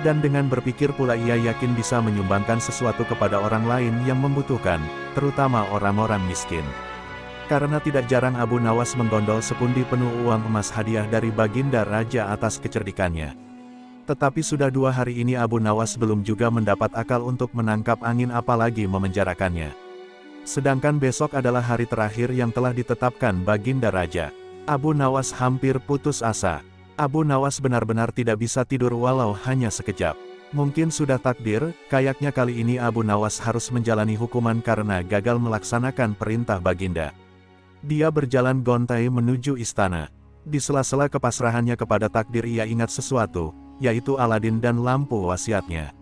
Speaker 1: Dan dengan berpikir pula ia yakin bisa menyumbangkan sesuatu kepada orang lain yang membutuhkan, terutama orang-orang miskin. Karena tidak jarang Abu Nawas menggondol sepundi penuh uang emas hadiah dari Baginda Raja atas kecerdikannya. Tetapi sudah 2 hari ini Abu Nawas belum juga mendapat akal untuk menangkap angin, apalagi memenjarakannya. Sedangkan besok adalah hari terakhir yang telah ditetapkan Baginda Raja. Abu Nawas hampir putus asa. Abu Nawas benar-benar tidak bisa tidur walau hanya sekejap. Mungkin sudah takdir, kayaknya kali ini Abu Nawas harus menjalani hukuman karena gagal melaksanakan perintah Baginda. Dia berjalan gontai menuju istana. Di sela-sela kepasrahannya kepada takdir ia ingat sesuatu, yaitu Aladin dan lampu wasiatnya.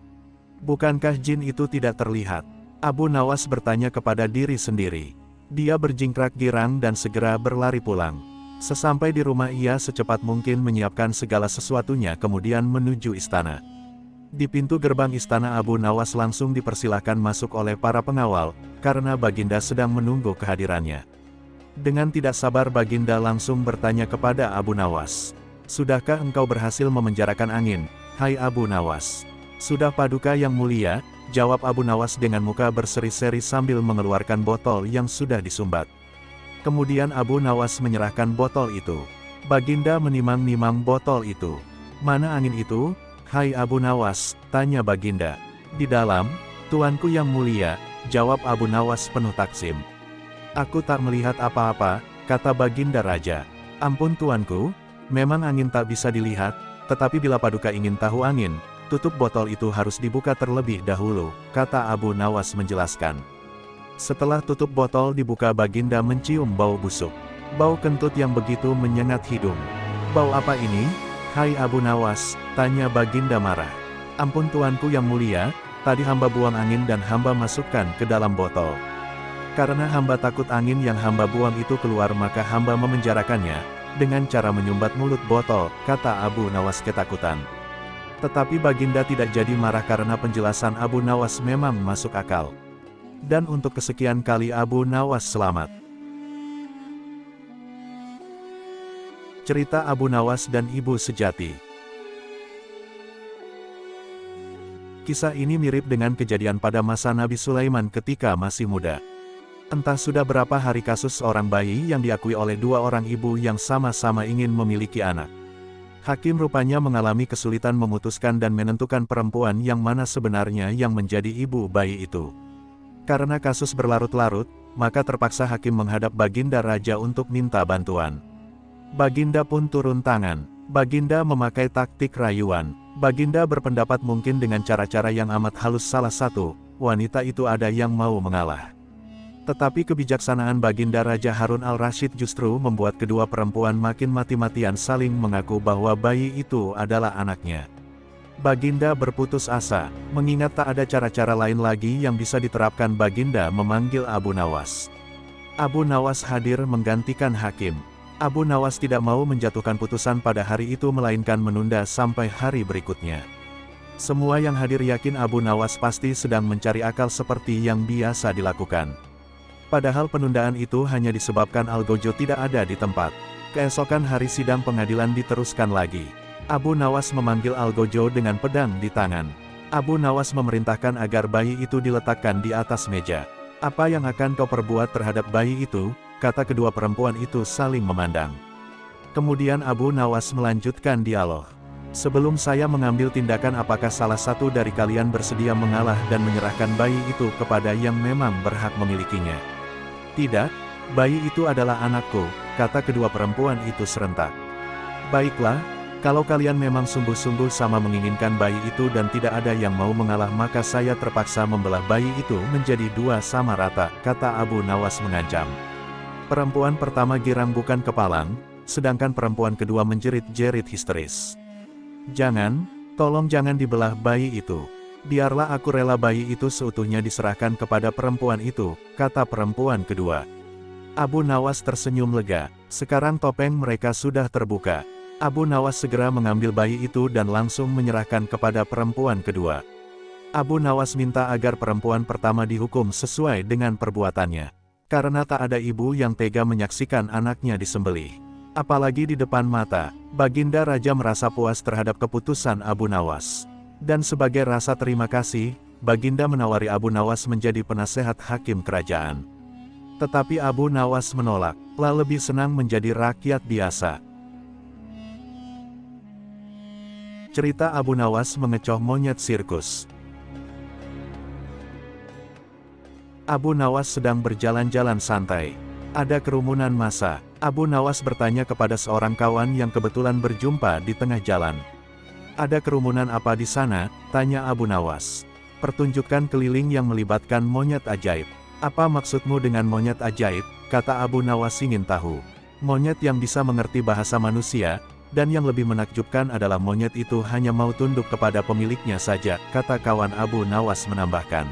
Speaker 1: Bukankah jin itu tidak terlihat? Abu Nawas bertanya kepada diri sendiri. Dia berjingkrak girang dan segera berlari pulang. Sesampai di rumah ia secepat mungkin menyiapkan segala sesuatunya kemudian menuju istana. Di pintu gerbang istana Abu Nawas langsung dipersilahkan masuk oleh para pengawal, karena Baginda sedang menunggu kehadirannya. Dengan tidak sabar Baginda langsung bertanya kepada Abu Nawas. Sudahkah engkau berhasil memenjarakan angin, hai Abu Nawas? Sudah Paduka Yang Mulia, jawab Abu Nawas dengan muka berseri-seri sambil mengeluarkan botol yang sudah disumbat. Kemudian Abu Nawas menyerahkan botol itu. Baginda menimang-nimang botol itu. Mana angin itu, hai Abu Nawas? Tanya Baginda. Di dalam, Tuanku Yang Mulia, jawab Abu Nawas penuh takzim. Aku tak melihat apa-apa, kata Baginda Raja. Ampun Tuanku, memang angin tak bisa dilihat, tetapi bila Paduka ingin tahu angin, tutup botol itu harus dibuka terlebih dahulu, kata Abu Nawas menjelaskan. Setelah tutup botol dibuka Baginda mencium bau busuk. Bau kentut yang begitu menyengat hidung. Bau apa ini, hai Abu Nawas? Tanya Baginda marah. Ampun Tuanku Yang Mulia, tadi hamba buang angin dan hamba masukkan ke dalam botol. Karena hamba takut angin yang hamba buang itu keluar maka hamba memenjarakannya, dengan cara menyumbat mulut botol, kata Abu Nawas ketakutan. Tetapi Baginda tidak jadi marah karena penjelasan Abu Nawas memang masuk akal. Dan untuk kesekian kali Abu Nawas selamat. Cerita Abu Nawas dan Ibu Sejati. Kisah ini mirip dengan kejadian pada masa Nabi Sulaiman ketika masih muda. Entah sudah berapa hari kasus seorang bayi yang diakui oleh 2 orang ibu yang sama-sama ingin memiliki anak. Hakim rupanya mengalami kesulitan memutuskan dan menentukan perempuan yang mana sebenarnya yang menjadi ibu bayi itu. Karena kasus berlarut-larut, maka terpaksa hakim menghadap Baginda Raja untuk minta bantuan. Baginda pun turun tangan. Baginda memakai taktik rayuan. Baginda berpendapat mungkin dengan cara-cara yang amat halus salah satu wanita itu ada yang mau mengalah. Tetapi kebijaksanaan Baginda Raja Harun al-Rashid justru membuat kedua perempuan makin mati-matian saling mengaku bahwa bayi itu adalah anaknya. Baginda berputus asa, mengingat tak ada cara-cara lain lagi yang bisa diterapkan. Baginda memanggil Abu Nawas. Abu Nawas hadir menggantikan hakim. Abu Nawas tidak mau menjatuhkan putusan pada hari itu melainkan menunda sampai hari berikutnya. Semua yang hadir yakin Abu Nawas pasti sedang mencari akal seperti yang biasa dilakukan. Padahal penundaan itu hanya disebabkan Algojo tidak ada di tempat. Keesokan hari sidang pengadilan diteruskan lagi. Abu Nawas memanggil Algojo dengan pedang di tangan. Abu Nawas memerintahkan agar bayi itu diletakkan di atas meja. Apa yang akan kau perbuat terhadap bayi itu? Kata kedua perempuan itu saling memandang. Kemudian Abu Nawas melanjutkan dialog. Sebelum saya mengambil tindakan, apakah salah satu dari kalian bersedia mengalah dan menyerahkan bayi itu kepada yang memang berhak memilikinya? Tidak, bayi itu adalah anakku, kata kedua perempuan itu serentak. Baiklah, Kalau kalian memang sungguh-sungguh sama menginginkan bayi itu dan tidak ada yang mau mengalah, maka saya terpaksa membelah bayi itu menjadi dua sama rata, kata Abu Nawas mengancam. Perempuan pertama girang bukan kepalang, sedangkan perempuan kedua menjerit-jerit histeris. Jangan, tolong jangan dibelah bayi itu. Biarlah aku rela bayi itu seutuhnya diserahkan kepada perempuan itu, kata perempuan kedua. Abu Nawas tersenyum lega, sekarang topeng mereka sudah terbuka. Abu Nawas segera mengambil bayi itu dan langsung menyerahkan kepada perempuan kedua. Abu Nawas minta agar perempuan pertama dihukum sesuai dengan perbuatannya. Karena tak ada ibu yang tega menyaksikan anaknya disembelih. Apalagi di depan mata, Baginda Raja merasa puas terhadap keputusan Abu Nawas. Dan sebagai rasa terima kasih, Baginda menawari Abu Nawas menjadi penasehat hakim kerajaan. Tetapi Abu Nawas menolak, lebih senang menjadi rakyat biasa. Cerita Abu Nawas mengecoh monyet sirkus. Abu Nawas sedang berjalan-jalan santai. Ada kerumunan massa. Abu Nawas bertanya kepada seorang kawan yang kebetulan berjumpa di tengah jalan. Ada kerumunan apa di sana? Tanya Abu Nawas. Pertunjukan keliling yang melibatkan monyet ajaib. Apa maksudmu dengan monyet ajaib? Kata Abu Nawas ingin tahu. Monyet yang bisa mengerti bahasa manusia, dan yang lebih menakjubkan adalah monyet itu hanya mau tunduk kepada pemiliknya saja, kata kawan Abu Nawas menambahkan.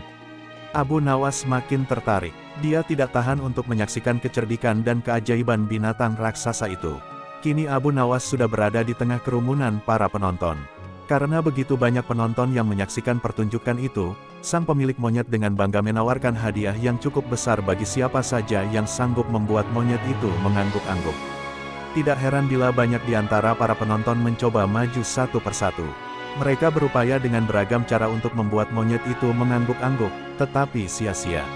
Speaker 1: Abu Nawas makin tertarik. Dia tidak tahan untuk menyaksikan kecerdikan dan keajaiban binatang raksasa itu. Kini Abu Nawas sudah berada di tengah kerumunan para penonton. Karena begitu banyak penonton yang menyaksikan pertunjukan itu, sang pemilik monyet dengan bangga menawarkan hadiah yang cukup besar bagi siapa saja yang sanggup membuat monyet itu mengangguk-angguk. Tidak heran bila banyak di antara para penonton mencoba maju satu persatu. Mereka berupaya dengan beragam cara untuk membuat monyet itu mengangguk-angguk, tetapi sia-sia.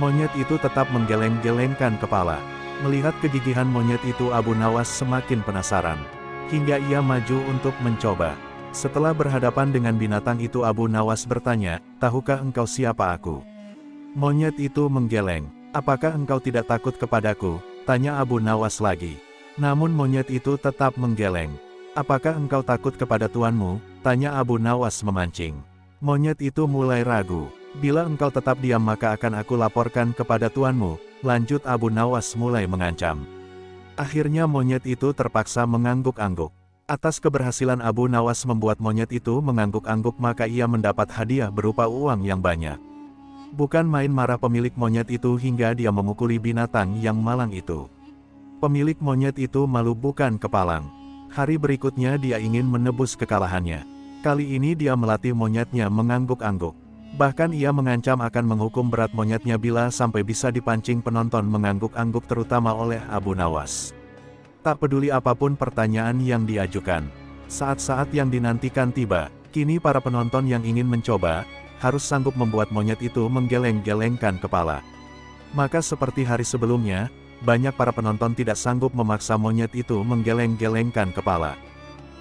Speaker 1: Monyet itu tetap menggeleng-gelengkan kepala. Melihat kegigihan monyet itu, Abu Nawas semakin penasaran. Hingga ia maju untuk mencoba. Setelah berhadapan dengan binatang itu, Abu Nawas bertanya, "Tahukah engkau siapa aku?" Monyet itu menggeleng. "Apakah engkau tidak takut kepadaku?" Tanya Abu Nawas lagi. Namun monyet itu tetap menggeleng. "Apakah engkau takut kepada tuanmu?" Tanya Abu Nawas memancing. Monyet itu mulai ragu. "Bila engkau tetap diam maka akan aku laporkan kepada tuanmu," lanjut Abu Nawas mulai mengancam. Akhirnya monyet itu terpaksa mengangguk-angguk. Atas keberhasilan Abu Nawas membuat monyet itu mengangguk-angguk, maka ia mendapat hadiah berupa uang yang banyak. Bukan main marah pemilik monyet itu hingga dia memukuli binatang yang malang itu. Pemilik monyet itu malu bukan kepalang. Hari berikutnya dia ingin menebus kekalahannya. Kali ini dia melatih monyetnya mengangguk-angguk. Bahkan ia mengancam akan menghukum berat monyetnya bila sampai bisa dipancing penonton mengangguk-angguk, terutama oleh Abu Nawas. Tak peduli apapun pertanyaan yang diajukan. Saat-saat yang dinantikan tiba. Kini para penonton yang ingin mencoba, harus sanggup membuat monyet itu menggeleng-gelengkan kepala. Maka seperti hari sebelumnya, banyak para penonton tidak sanggup memaksa monyet itu menggeleng-gelengkan kepala.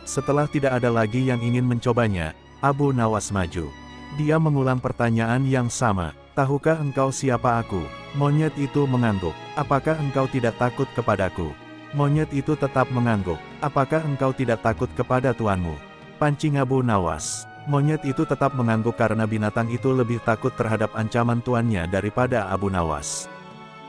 Speaker 1: Setelah tidak ada lagi yang ingin mencobanya, Abu Nawas maju. Dia mengulang pertanyaan yang sama. "Tahukah engkau siapa aku?" Monyet itu mengangguk. "Apakah engkau tidak takut kepadaku?" Monyet itu tetap mengangguk. "Apakah engkau tidak takut kepada tuanmu?" Pancing Abu Nawas. Monyet itu tetap mengangguk karena binatang itu lebih takut terhadap ancaman tuannya daripada Abu Nawas.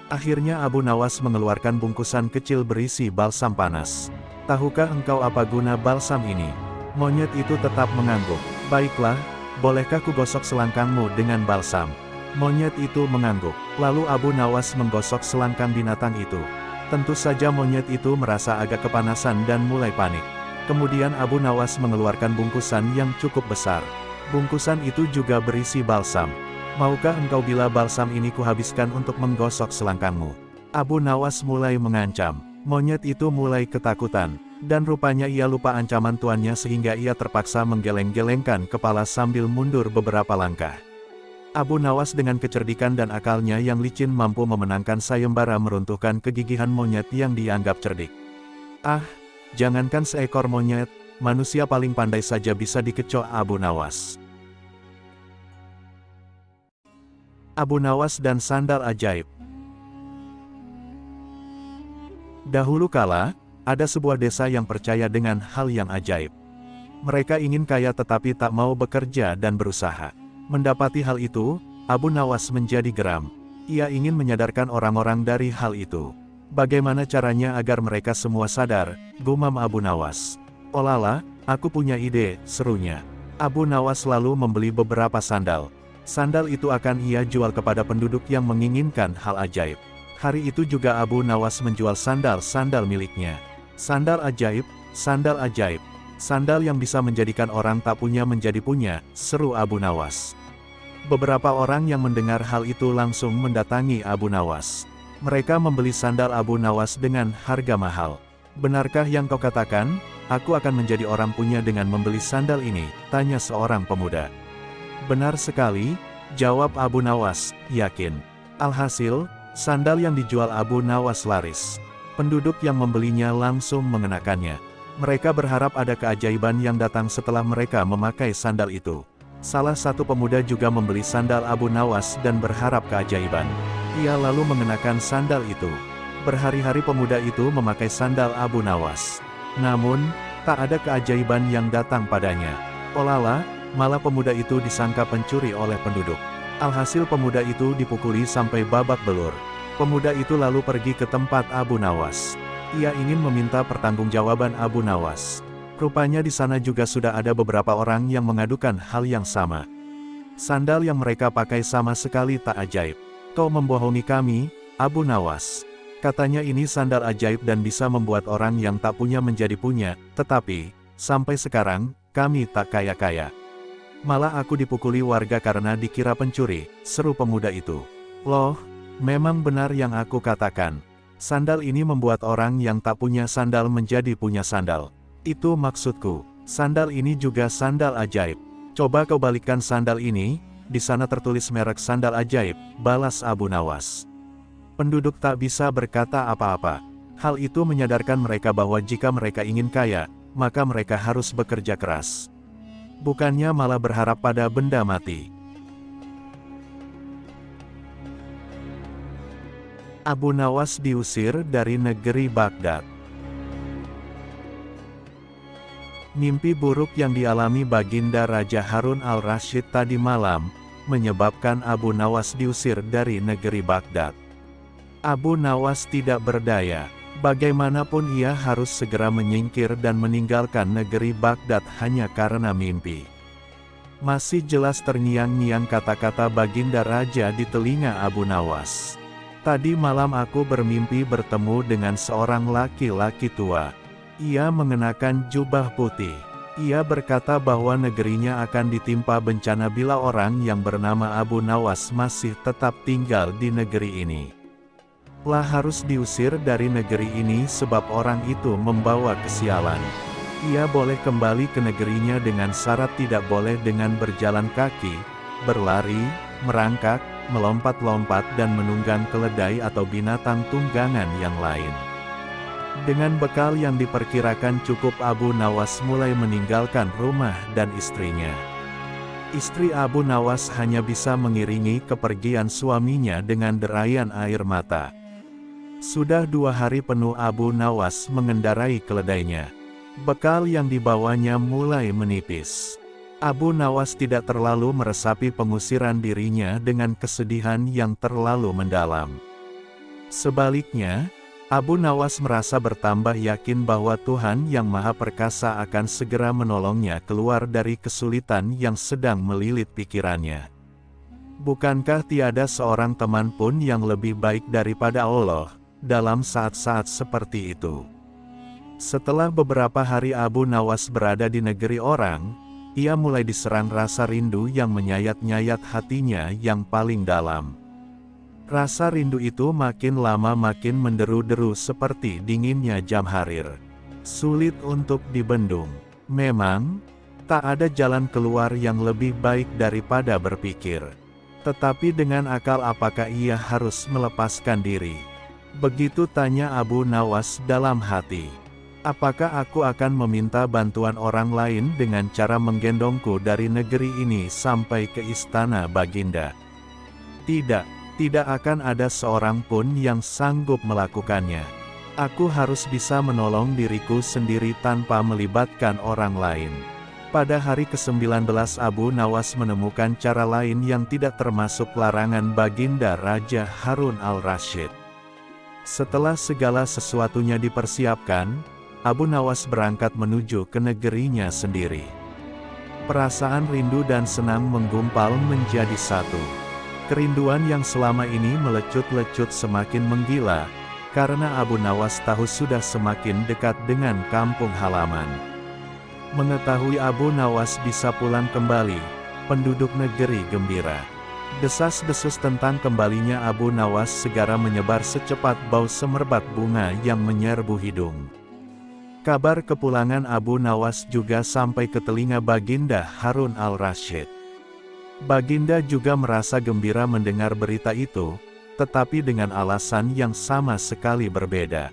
Speaker 1: Akhirnya Abu Nawas mengeluarkan bungkusan kecil berisi balsam panas. "Tahukah engkau apa guna balsam ini?" Monyet itu tetap mengangguk. "Baiklah, bolehkah ku gosok selangkangmu dengan balsam?" Monyet itu mengangguk. Lalu Abu Nawas menggosok selangkang binatang itu. Tentu saja monyet itu merasa agak kepanasan dan mulai panik. Kemudian Abu Nawas mengeluarkan bungkusan yang cukup besar. Bungkusan itu juga berisi balsam. "Maukah engkau bila balsam ini kuhabiskan untuk menggosok selangkangmu?" Abu Nawas mulai mengancam. Monyet itu mulai ketakutan. Dan rupanya ia lupa ancaman tuannya sehingga ia terpaksa menggeleng-gelengkan kepala sambil mundur beberapa langkah. Abu Nawas dengan kecerdikan dan akalnya yang licin mampu memenangkan sayembara meruntuhkan kegigihan monyet yang dianggap cerdik. "Ah, jangankan seekor monyet, manusia paling pandai saja bisa dikecoh Abu Nawas." Abu Nawas dan sandal ajaib. Dahulu kala, Ada sebuah desa yang percaya dengan hal yang ajaib. Mereka ingin kaya tetapi tak mau bekerja dan berusaha. Mendapati hal itu, Abu Nawas menjadi geram. Ia ingin menyadarkan orang-orang dari hal itu. Bagaimana caranya agar mereka semua sadar, gumam Abu Nawas. Olala, aku punya ide, serunya. Abu Nawas lalu membeli beberapa sandal. Sandal itu akan ia jual kepada penduduk yang menginginkan hal ajaib. Hari itu juga Abu Nawas menjual sandal-sandal miliknya. Sandal ajaib, sandal ajaib. Sandal yang bisa menjadikan orang tak punya menjadi punya, seru Abu Nawas. Beberapa orang yang mendengar hal itu langsung mendatangi Abu Nawas. Mereka membeli sandal Abu Nawas dengan harga mahal. Benarkah yang kau katakan, aku akan menjadi orang punya dengan membeli sandal ini? Tanya seorang pemuda. Benar sekali, jawab Abu Nawas, yakin. Alhasil, sandal yang dijual Abu Nawas laris. Penduduk yang membelinya langsung mengenakannya. Mereka berharap ada keajaiban yang datang setelah mereka memakai sandal itu. Salah satu pemuda juga membeli sandal Abu Nawas dan berharap keajaiban. Ia lalu mengenakan sandal itu. Berhari-hari pemuda itu memakai sandal Abu Nawas. Namun, tak ada keajaiban yang datang padanya. Olala, malah pemuda itu disangka pencuri oleh penduduk. Alhasil pemuda itu dipukuli sampai babak belur. Pemuda itu lalu pergi ke tempat Abu Nawas. Ia ingin meminta pertanggungjawaban Abu Nawas. Rupanya di sana juga sudah ada beberapa orang yang mengadukan hal yang sama. Sandal yang mereka pakai sama sekali tak ajaib. Kau membohongi kami, Abu Nawas. Katanya ini sandal ajaib dan bisa membuat orang yang tak punya menjadi punya, tetapi, sampai sekarang, kami tak kaya-kaya. Malah aku dipukuli warga karena dikira pencuri, seru pemuda itu. Loh, memang benar yang aku katakan. Sandal ini membuat orang yang tak punya sandal menjadi punya sandal. Itu maksudku, sandal ini juga sandal ajaib. Coba kau balikkan sandal ini, di sana tertulis merek sandal ajaib, balas Abu Nawas. Penduduk tak bisa berkata apa-apa. Hal itu menyadarkan mereka bahwa jika mereka ingin kaya, maka mereka harus bekerja keras. Bukannya malah berharap pada benda mati. Abu Nawas diusir dari negeri Baghdad. Mimpi buruk yang dialami Baginda Raja Harun al-Rasyid tadi malam, menyebabkan Abu Nawas diusir dari negeri Baghdad. Abu Nawas tidak berdaya. Bagaimanapun ia harus segera menyingkir dan meninggalkan negeri Baghdad hanya karena mimpi. Masih jelas terngiang-ngiang kata-kata Baginda Raja di telinga Abu Nawas. Tadi malam aku bermimpi bertemu dengan seorang laki-laki tua. Ia mengenakan jubah putih. Ia berkata bahwa negerinya akan ditimpa bencana bila orang yang bernama Abu Nawas masih tetap tinggal di negeri ini. Lah harus diusir dari negeri ini sebab orang itu membawa kesialan. Ia boleh kembali ke negerinya dengan syarat tidak boleh dengan berjalan kaki, berlari, merangkak, melompat-lompat dan menunggang keledai atau binatang tunggangan yang lain. Dengan bekal yang diperkirakan cukup, Abu Nawas mulai meninggalkan rumah dan istrinya. Istri Abu Nawas hanya bisa mengiringi kepergian suaminya dengan derayan air mata. Sudah 2 hari penuh Abu Nawas mengendarai keledainya. Bekal yang dibawanya mulai menipis. Abu Nawas tidak terlalu meresapi pengusiran dirinya dengan kesedihan yang terlalu mendalam. Sebaliknya, Abu Nawas merasa bertambah yakin bahwa Tuhan Yang Maha Perkasa akan segera menolongnya keluar dari kesulitan yang sedang melilit pikirannya. Bukankah tiada seorang teman pun yang lebih baik daripada Allah dalam saat-saat seperti itu? Setelah beberapa hari Abu Nawas berada di negeri orang, ia mulai diserang rasa rindu yang menyayat-nyayat hatinya yang paling dalam. Rasa rindu itu makin lama makin menderu-deru seperti dinginnya jam harir. Sulit untuk dibendung. Memang, tak ada jalan keluar yang lebih baik daripada berpikir. Tetapi dengan akal apakah ia harus melepaskan diri? Begitu tanya Abu Nawas dalam hati. Apakah aku akan meminta bantuan orang lain dengan cara menggendongku dari negeri ini sampai ke istana Baginda? Tidak, tidak akan ada seorang pun yang sanggup melakukannya. Aku harus bisa menolong diriku sendiri tanpa melibatkan orang lain. Pada hari ke-19 Abu Nawas menemukan cara lain yang tidak termasuk larangan Baginda Raja Harun al-Rasyid. Setelah segala sesuatunya dipersiapkan, Abu Nawas berangkat menuju ke negerinya sendiri. Perasaan rindu dan senang menggumpal menjadi satu. Kerinduan yang selama ini melecut-lecut semakin menggila, karena Abu Nawas tahu sudah semakin dekat dengan kampung halaman. Mengetahui Abu Nawas bisa pulang kembali, penduduk negeri gembira. Desas-desus tentang kembalinya Abu Nawas segera menyebar secepat bau semerbak bunga yang menyerbu hidung. Kabar kepulangan Abu Nawas juga sampai ke telinga Baginda Harun al-Rasyid. Baginda juga merasa gembira mendengar berita itu, tetapi dengan alasan yang sama sekali berbeda.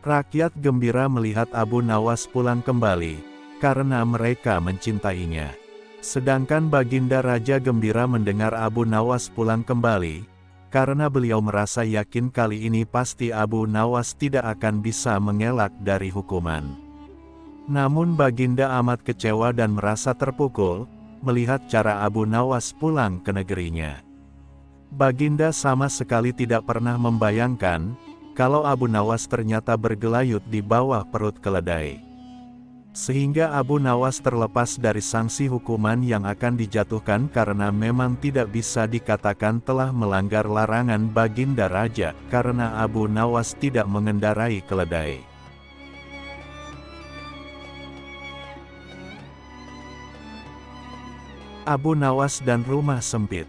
Speaker 1: Rakyat gembira melihat Abu Nawas pulang kembali, karena mereka mencintainya. Sedangkan Baginda Raja gembira mendengar Abu Nawas pulang kembali, karena beliau merasa yakin kali ini pasti Abu Nawas tidak akan bisa mengelak dari hukuman. Namun Baginda amat kecewa dan merasa terpukul, melihat cara Abu Nawas pulang ke negerinya. Baginda sama sekali tidak pernah membayangkan, kalau Abu Nawas ternyata bergelayut di bawah perut keledai. Sehingga Abu Nawas terlepas dari sanksi hukuman yang akan dijatuhkan karena memang tidak bisa dikatakan telah melanggar larangan Baginda Raja, karena Abu Nawas tidak mengendarai keledai. Abu Nawas dan rumah sempit.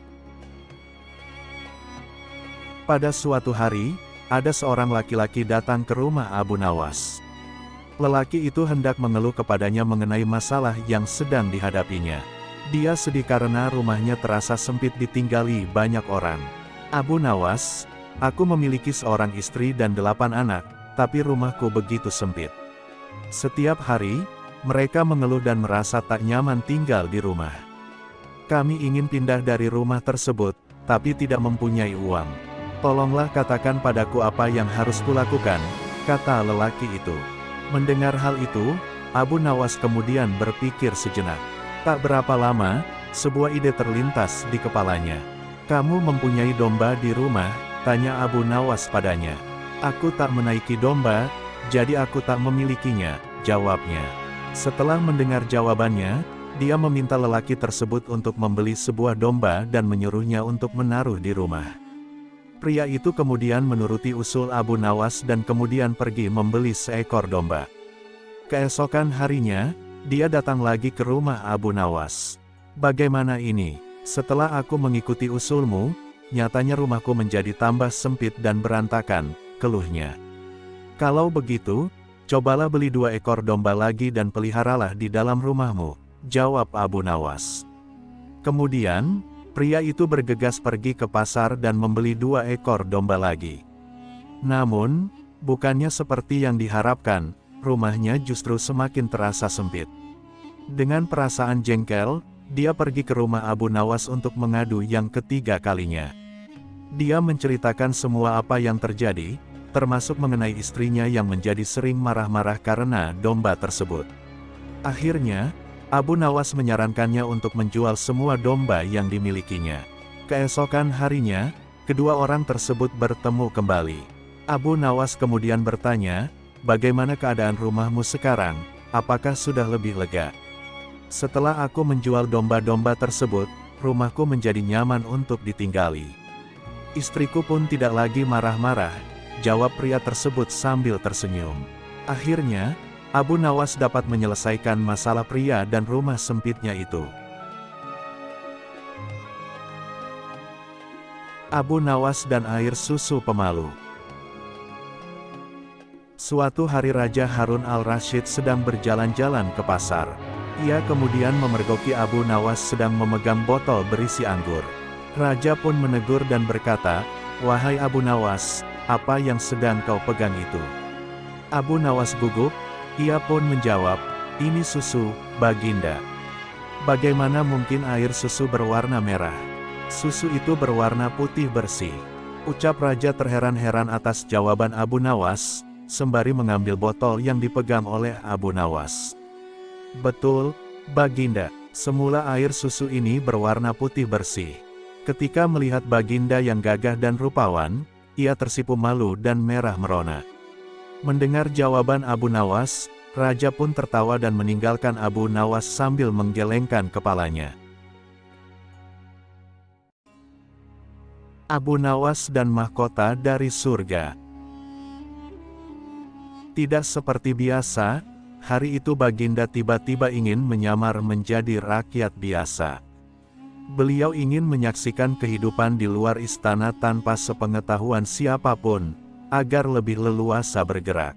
Speaker 1: Pada suatu hari, ada seorang laki-laki datang ke rumah Abu Nawas. Lelaki itu hendak mengeluh kepadanya mengenai masalah yang sedang dihadapinya. Dia sedih karena rumahnya terasa sempit ditinggali banyak orang. Abu Nawas, aku memiliki seorang istri dan 8 anak, tapi rumahku begitu sempit. Setiap hari, mereka mengeluh dan merasa tak nyaman tinggal di rumah. Kami ingin pindah dari rumah tersebut, tapi tidak mempunyai uang. Tolonglah katakan padaku apa yang harus kulakukan, kata lelaki itu. Mendengar hal itu, Abu Nawas kemudian berpikir sejenak. Tak berapa lama, sebuah ide terlintas di kepalanya. Kamu mempunyai domba di rumah? Tanya Abu Nawas padanya. Aku tak menaiki domba, jadi aku tak memilikinya, jawabnya. Setelah mendengar jawabannya, dia meminta lelaki tersebut untuk membeli sebuah domba dan menyuruhnya untuk menaruh di rumah. Pria itu kemudian menuruti usul Abu Nawas dan kemudian pergi membeli seekor domba. Keesokan harinya, dia datang lagi ke rumah Abu Nawas. Bagaimana ini? Setelah aku mengikuti usulmu, nyatanya rumahku menjadi tambah sempit dan berantakan, keluhnya. Kalau begitu, cobalah beli 2 ekor domba lagi dan peliharalah di dalam rumahmu, jawab Abu Nawas. Kemudian, pria itu bergegas pergi ke pasar dan membeli 2 ekor domba lagi. Namun, bukannya seperti yang diharapkan, rumahnya justru semakin terasa sempit. Dengan perasaan jengkel, dia pergi ke rumah Abu Nawas untuk mengadu yang ketiga kalinya. Dia menceritakan semua apa yang terjadi, termasuk mengenai istrinya yang menjadi sering marah-marah karena domba tersebut. Akhirnya, Abu Nawas menyarankannya untuk menjual semua domba yang dimilikinya. Keesokan harinya, kedua orang tersebut bertemu kembali. Abu Nawas kemudian bertanya, bagaimana keadaan rumahmu sekarang, apakah sudah lebih lega? Setelah aku menjual domba-domba tersebut, rumahku menjadi nyaman untuk ditinggali. Istriku pun tidak lagi marah-marah, jawab pria tersebut sambil tersenyum. Akhirnya, Abu Nawas dapat menyelesaikan masalah pria dan rumah sempitnya itu. Abu Nawas dan air susu pemalu. Suatu hari Raja Harun al-Rasyid sedang berjalan-jalan ke pasar. Ia kemudian memergoki Abu Nawas sedang memegang botol berisi anggur. Raja pun menegur dan berkata, "Wahai Abu Nawas, apa yang sedang kau pegang itu?" Abu Nawas gugup. Ia pun menjawab, "Ini susu, Baginda." "Bagaimana mungkin air susu berwarna merah? Susu itu berwarna putih bersih," ucap Raja terheran-heran atas jawaban Abu Nawas. sembari mengambil botol yang dipegang oleh Abu Nawas. Betul, Baginda, semula air susu ini berwarna putih bersih. Ketika melihat Baginda yang gagah dan rupawan, ia tersipu malu dan merah merona. Mendengar jawaban Abu Nawas, Raja pun tertawa dan meninggalkan Abu Nawas sambil menggelengkan kepalanya. Abu Nawas dan mahkota dari surga. Tidak seperti biasa, hari itu Baginda tiba-tiba ingin menyamar menjadi rakyat biasa. Beliau ingin menyaksikan kehidupan di luar istana tanpa sepengetahuan siapapun, agar lebih leluasa bergerak.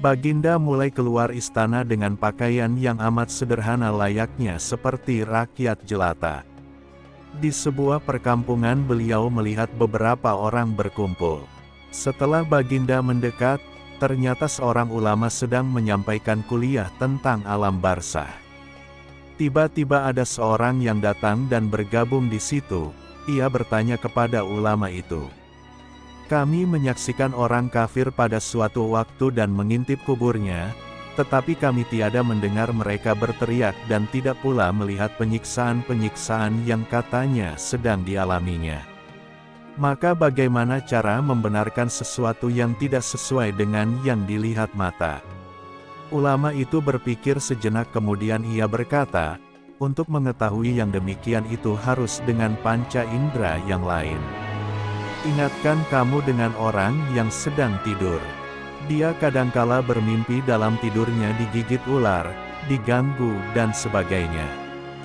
Speaker 1: Baginda mulai keluar istana dengan pakaian yang amat sederhana layaknya seperti rakyat jelata. Di sebuah perkampungan beliau melihat beberapa orang berkumpul. Setelah Baginda mendekat, ternyata seorang ulama sedang menyampaikan kuliah tentang alam barzah. Tiba-tiba ada seorang yang datang dan bergabung di situ. Ia bertanya kepada ulama itu, "Kami menyaksikan orang kafir pada suatu waktu dan mengintip kuburnya, tetapi kami tiada mendengar mereka berteriak dan tidak pula melihat penyiksaan-penyiksaan yang katanya sedang dialaminya. Maka bagaimana cara membenarkan sesuatu yang tidak sesuai dengan yang dilihat mata?" Ulama itu berpikir sejenak kemudian ia berkata, "Untuk mengetahui yang demikian itu harus dengan panca indera yang lain. Ingatkan kamu dengan orang yang sedang tidur. Dia kadangkala bermimpi dalam tidurnya digigit ular, diganggu dan sebagainya.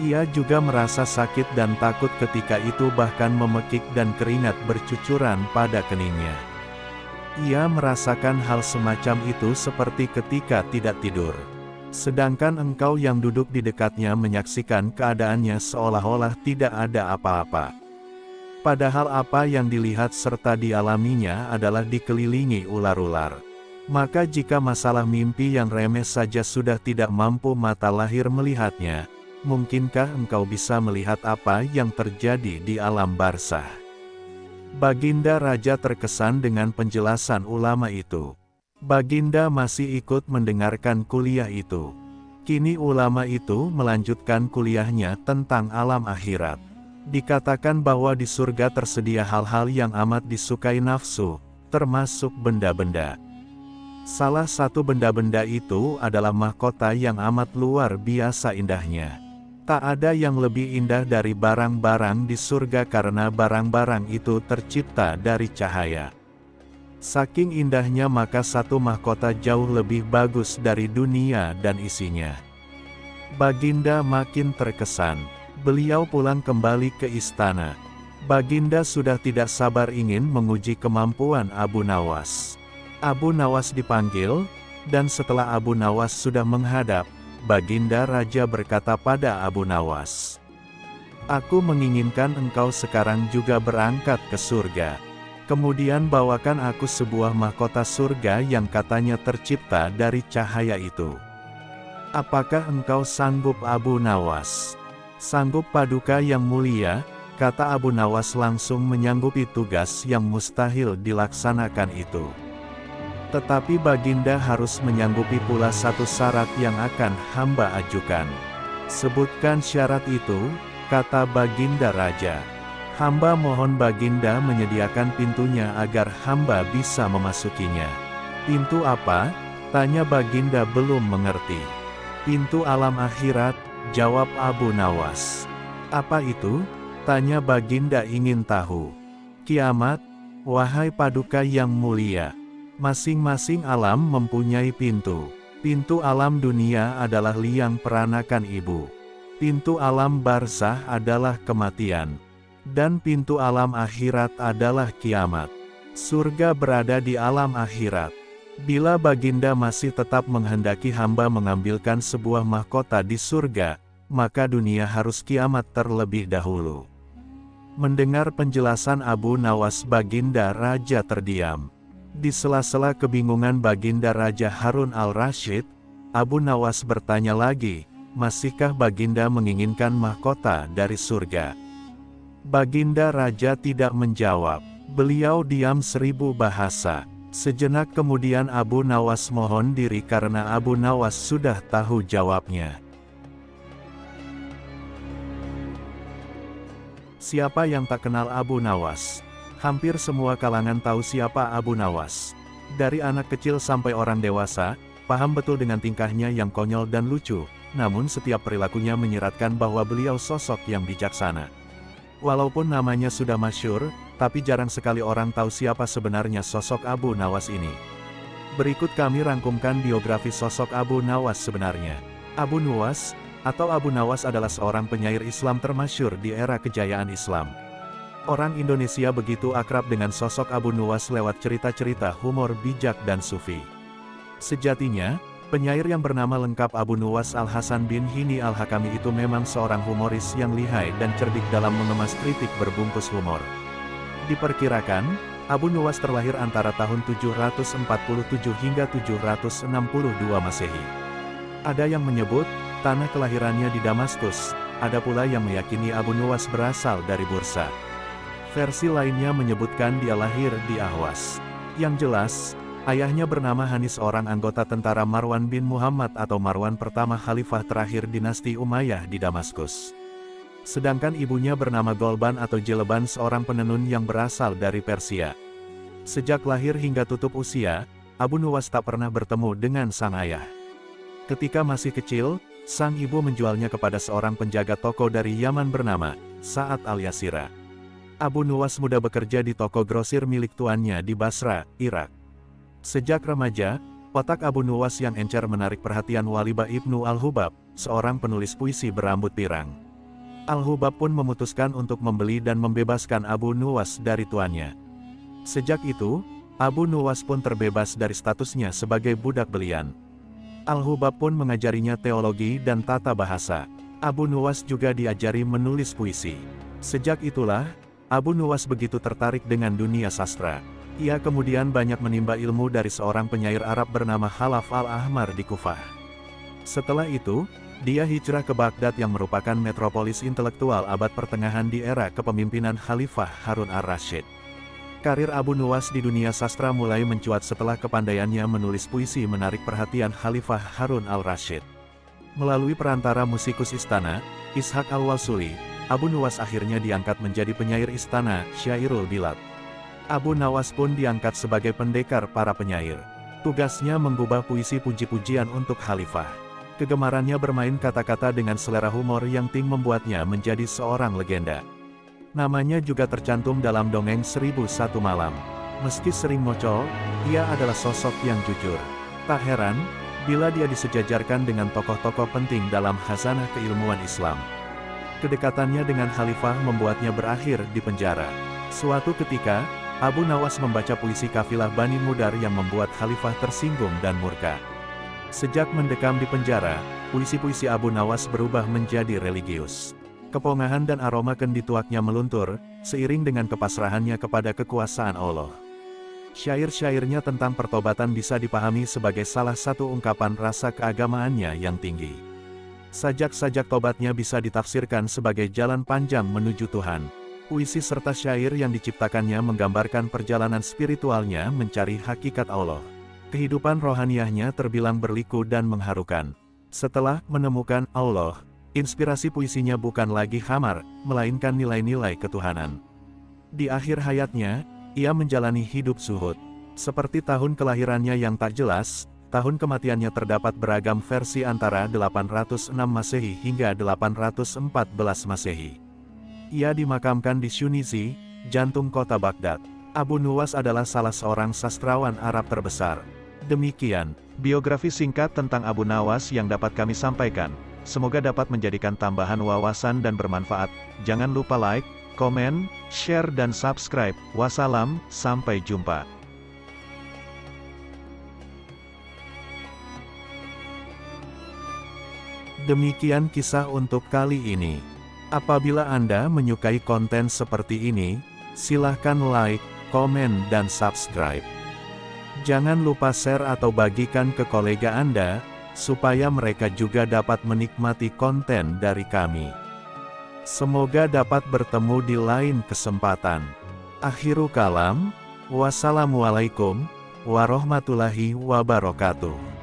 Speaker 1: Ia juga merasa sakit dan takut ketika itu bahkan memekik dan keringat bercucuran pada keningnya. Ia merasakan hal semacam itu seperti ketika tidak tidur. Sedangkan engkau yang duduk di dekatnya menyaksikan keadaannya seolah-olah tidak ada apa-apa. Padahal apa yang dilihat serta dialaminya adalah dikelilingi ular-ular. Maka jika masalah mimpi yang remeh saja sudah tidak mampu mata lahir melihatnya, mungkinkah engkau bisa melihat apa yang terjadi di alam barzah?" Baginda Raja terkesan dengan penjelasan ulama itu. Baginda masih ikut mendengarkan kuliah itu. Kini ulama itu melanjutkan kuliahnya tentang alam akhirat. Dikatakan bahwa di surga tersedia hal-hal yang amat disukai nafsu, termasuk benda-benda. Salah satu benda-benda itu adalah mahkota yang amat luar biasa indahnya. Tak ada yang lebih indah dari barang-barang di surga karena barang-barang itu tercipta dari cahaya. Saking indahnya maka satu mahkota jauh lebih bagus dari dunia dan isinya. Baginda makin terkesan. Beliau pulang kembali ke istana. Baginda sudah tidak sabar ingin menguji kemampuan Abu Nawas. Abu Nawas dipanggil, dan setelah Abu Nawas sudah menghadap, Baginda Raja berkata pada Abu Nawas, "Aku menginginkan engkau sekarang juga berangkat ke surga. Kemudian bawakan aku sebuah mahkota surga yang katanya tercipta dari cahaya itu. Apakah engkau sanggup Abu Nawas?" "Sanggup Paduka yang mulia," kata Abu Nawas langsung menyanggupi tugas yang mustahil dilaksanakan itu. Tetapi Baginda harus menyanggupi pula satu syarat yang akan hamba ajukan. "Sebutkan syarat itu," kata Baginda Raja. "Hamba mohon Baginda menyediakan pintunya agar hamba bisa memasukinya." "Pintu apa?" tanya Baginda belum mengerti. "Pintu alam akhirat," jawab Abu Nawas. "Apa itu?" tanya Baginda ingin tahu. "Kiamat, wahai Paduka yang mulia. Masing-masing alam mempunyai pintu. Pintu alam dunia adalah liang peranakan ibu. Pintu alam barzah adalah kematian. Dan pintu alam akhirat adalah kiamat. Surga berada di alam akhirat. Bila Baginda masih tetap menghendaki hamba mengambilkan sebuah mahkota di surga, maka dunia harus kiamat terlebih dahulu." Mendengar penjelasan Abu Nawas, Baginda Raja terdiam. Di sela-sela kebingungan Baginda Raja Harun al-Rasyid, Abu Nawas bertanya lagi, "Masihkah Baginda menginginkan mahkota dari surga?" Baginda Raja tidak menjawab. Beliau diam 1000 bahasa. Sejenak kemudian Abu Nawas mohon diri karena Abu Nawas sudah tahu jawabnya. Siapa yang tak kenal Abu Nawas? Hampir semua kalangan tahu siapa Abu Nawas. Dari anak kecil sampai orang dewasa, paham betul dengan tingkahnya yang konyol dan lucu, namun setiap perilakunya menyiratkan bahwa beliau sosok yang bijaksana. Walaupun namanya sudah masyhur, tapi jarang sekali orang tahu siapa sebenarnya sosok Abu Nawas ini. Berikut kami rangkumkan biografi sosok Abu Nawas sebenarnya. Abu Nuwas, atau Abu Nawas adalah seorang penyair Islam termasyhur di era kejayaan Islam. Orang Indonesia begitu akrab dengan sosok Abu Nuwas lewat cerita-cerita humor bijak dan sufi. Sejatinya, penyair yang bernama lengkap Abu Nuwas Al-Hasan bin Hini Al-Hakami itu memang seorang humoris yang lihai dan cerdik dalam mengemas kritik berbungkus humor. Diperkirakan, Abu Nuwas terlahir antara tahun 747 hingga 762 Masehi. Ada yang menyebut, tanah kelahirannya di Damaskus, ada pula yang meyakini Abu Nuwas berasal dari Bursa. Versi lainnya menyebutkan dia lahir di Ahwas. Yang jelas, ayahnya bernama Hani, seorang anggota tentara Marwan bin Muhammad atau Marwan pertama khalifah terakhir dinasti Umayyah di Damaskus. Sedangkan ibunya bernama Golban atau Jeleban, seorang penenun yang berasal dari Persia. Sejak lahir hingga tutup usia, Abu Nuwas tak pernah bertemu dengan sang ayah. Ketika masih kecil, sang ibu menjualnya kepada seorang penjaga toko dari Yaman bernama Sa'ad al-Yasira. Abu Nuwas muda bekerja di toko grosir milik tuannya di Basra, Irak. Sejak remaja, otak Abu Nuwas yang encer menarik perhatian Walibah ibnu Al-Hubab, seorang penulis puisi berambut pirang. Al-Hubab pun memutuskan untuk membeli dan membebaskan Abu Nuwas dari tuannya. Sejak itu, Abu Nuwas pun terbebas dari statusnya sebagai budak belian. Al-Hubab pun mengajarinya teologi dan tata bahasa. Abu Nuwas juga diajari menulis puisi. Sejak itulah, Abu Nuwas begitu tertarik dengan dunia sastra. Ia kemudian banyak menimba ilmu dari seorang penyair Arab bernama Khalaf al-Ahmar di Kufah. Setelah itu, dia hijrah ke Baghdad yang merupakan metropolis intelektual abad pertengahan di era kepemimpinan Khalifah Harun ar-Rasyid. Karir Abu Nuwas di dunia sastra mulai mencuat setelah kepandaiannya menulis puisi menarik perhatian Khalifah Harun al-Rasyid. Melalui perantara musikus istana, Ishaq al-Wasuli, Abu Nuwas akhirnya diangkat menjadi penyair istana, Syairul Bilad. Abu Nawas pun diangkat sebagai pendekar para penyair. Tugasnya menggubah puisi puji-pujian untuk Khalifah. Kegemarannya bermain kata-kata dengan selera humor yang tinggi membuatnya menjadi seorang legenda. Namanya juga tercantum dalam dongeng 1001 Malam. Meski sering ngocol, ia adalah sosok yang jujur. Tak heran, bila dia disejajarkan dengan tokoh-tokoh penting dalam khazanah keilmuan Islam. Kedekatannya dengan Khalifah membuatnya berakhir di penjara. Suatu ketika, Abu Nawas membaca puisi kafilah Bani Mudar yang membuat Khalifah tersinggung dan murka. Sejak mendekam di penjara, puisi-puisi Abu Nawas berubah menjadi religius. Kepongahan dan aroma kendi tuaknya meluntur, seiring dengan kepasrahannya kepada kekuasaan Allah. Syair-syairnya tentang pertobatan bisa dipahami sebagai salah satu ungkapan rasa keagamaannya yang tinggi. Sajak-sajak tobatnya bisa ditafsirkan sebagai jalan panjang menuju Tuhan. Puisi serta syair yang diciptakannya menggambarkan perjalanan spiritualnya mencari hakikat Allah. Kehidupan rohaniyahnya terbilang berliku dan mengharukan. Setelah menemukan Allah, inspirasi puisinya bukan lagi khamar, melainkan nilai-nilai ketuhanan. Di akhir hayatnya, ia menjalani hidup zuhud. Seperti tahun kelahirannya yang tak jelas, tahun kematiannya terdapat beragam versi antara 806 Masehi hingga 814 Masehi. Ia dimakamkan di Syunizi, jantung kota Baghdad. Abu Nuwas adalah salah seorang sastrawan Arab terbesar. Demikian, biografi singkat tentang Abu Nawas yang dapat kami sampaikan. Semoga dapat menjadikan tambahan wawasan dan bermanfaat. Jangan lupa like, komen, share dan subscribe. Wassalam, sampai jumpa. Demikian kisah untuk kali ini. Apabila Anda menyukai konten seperti ini, silahkan like, komen dan subscribe. Jangan lupa share atau bagikan ke kolega Anda, supaya mereka juga dapat menikmati konten dari kami. Semoga dapat bertemu di lain kesempatan. Akhirul kalam, wassalamualaikum warahmatullahi wabarakatuh.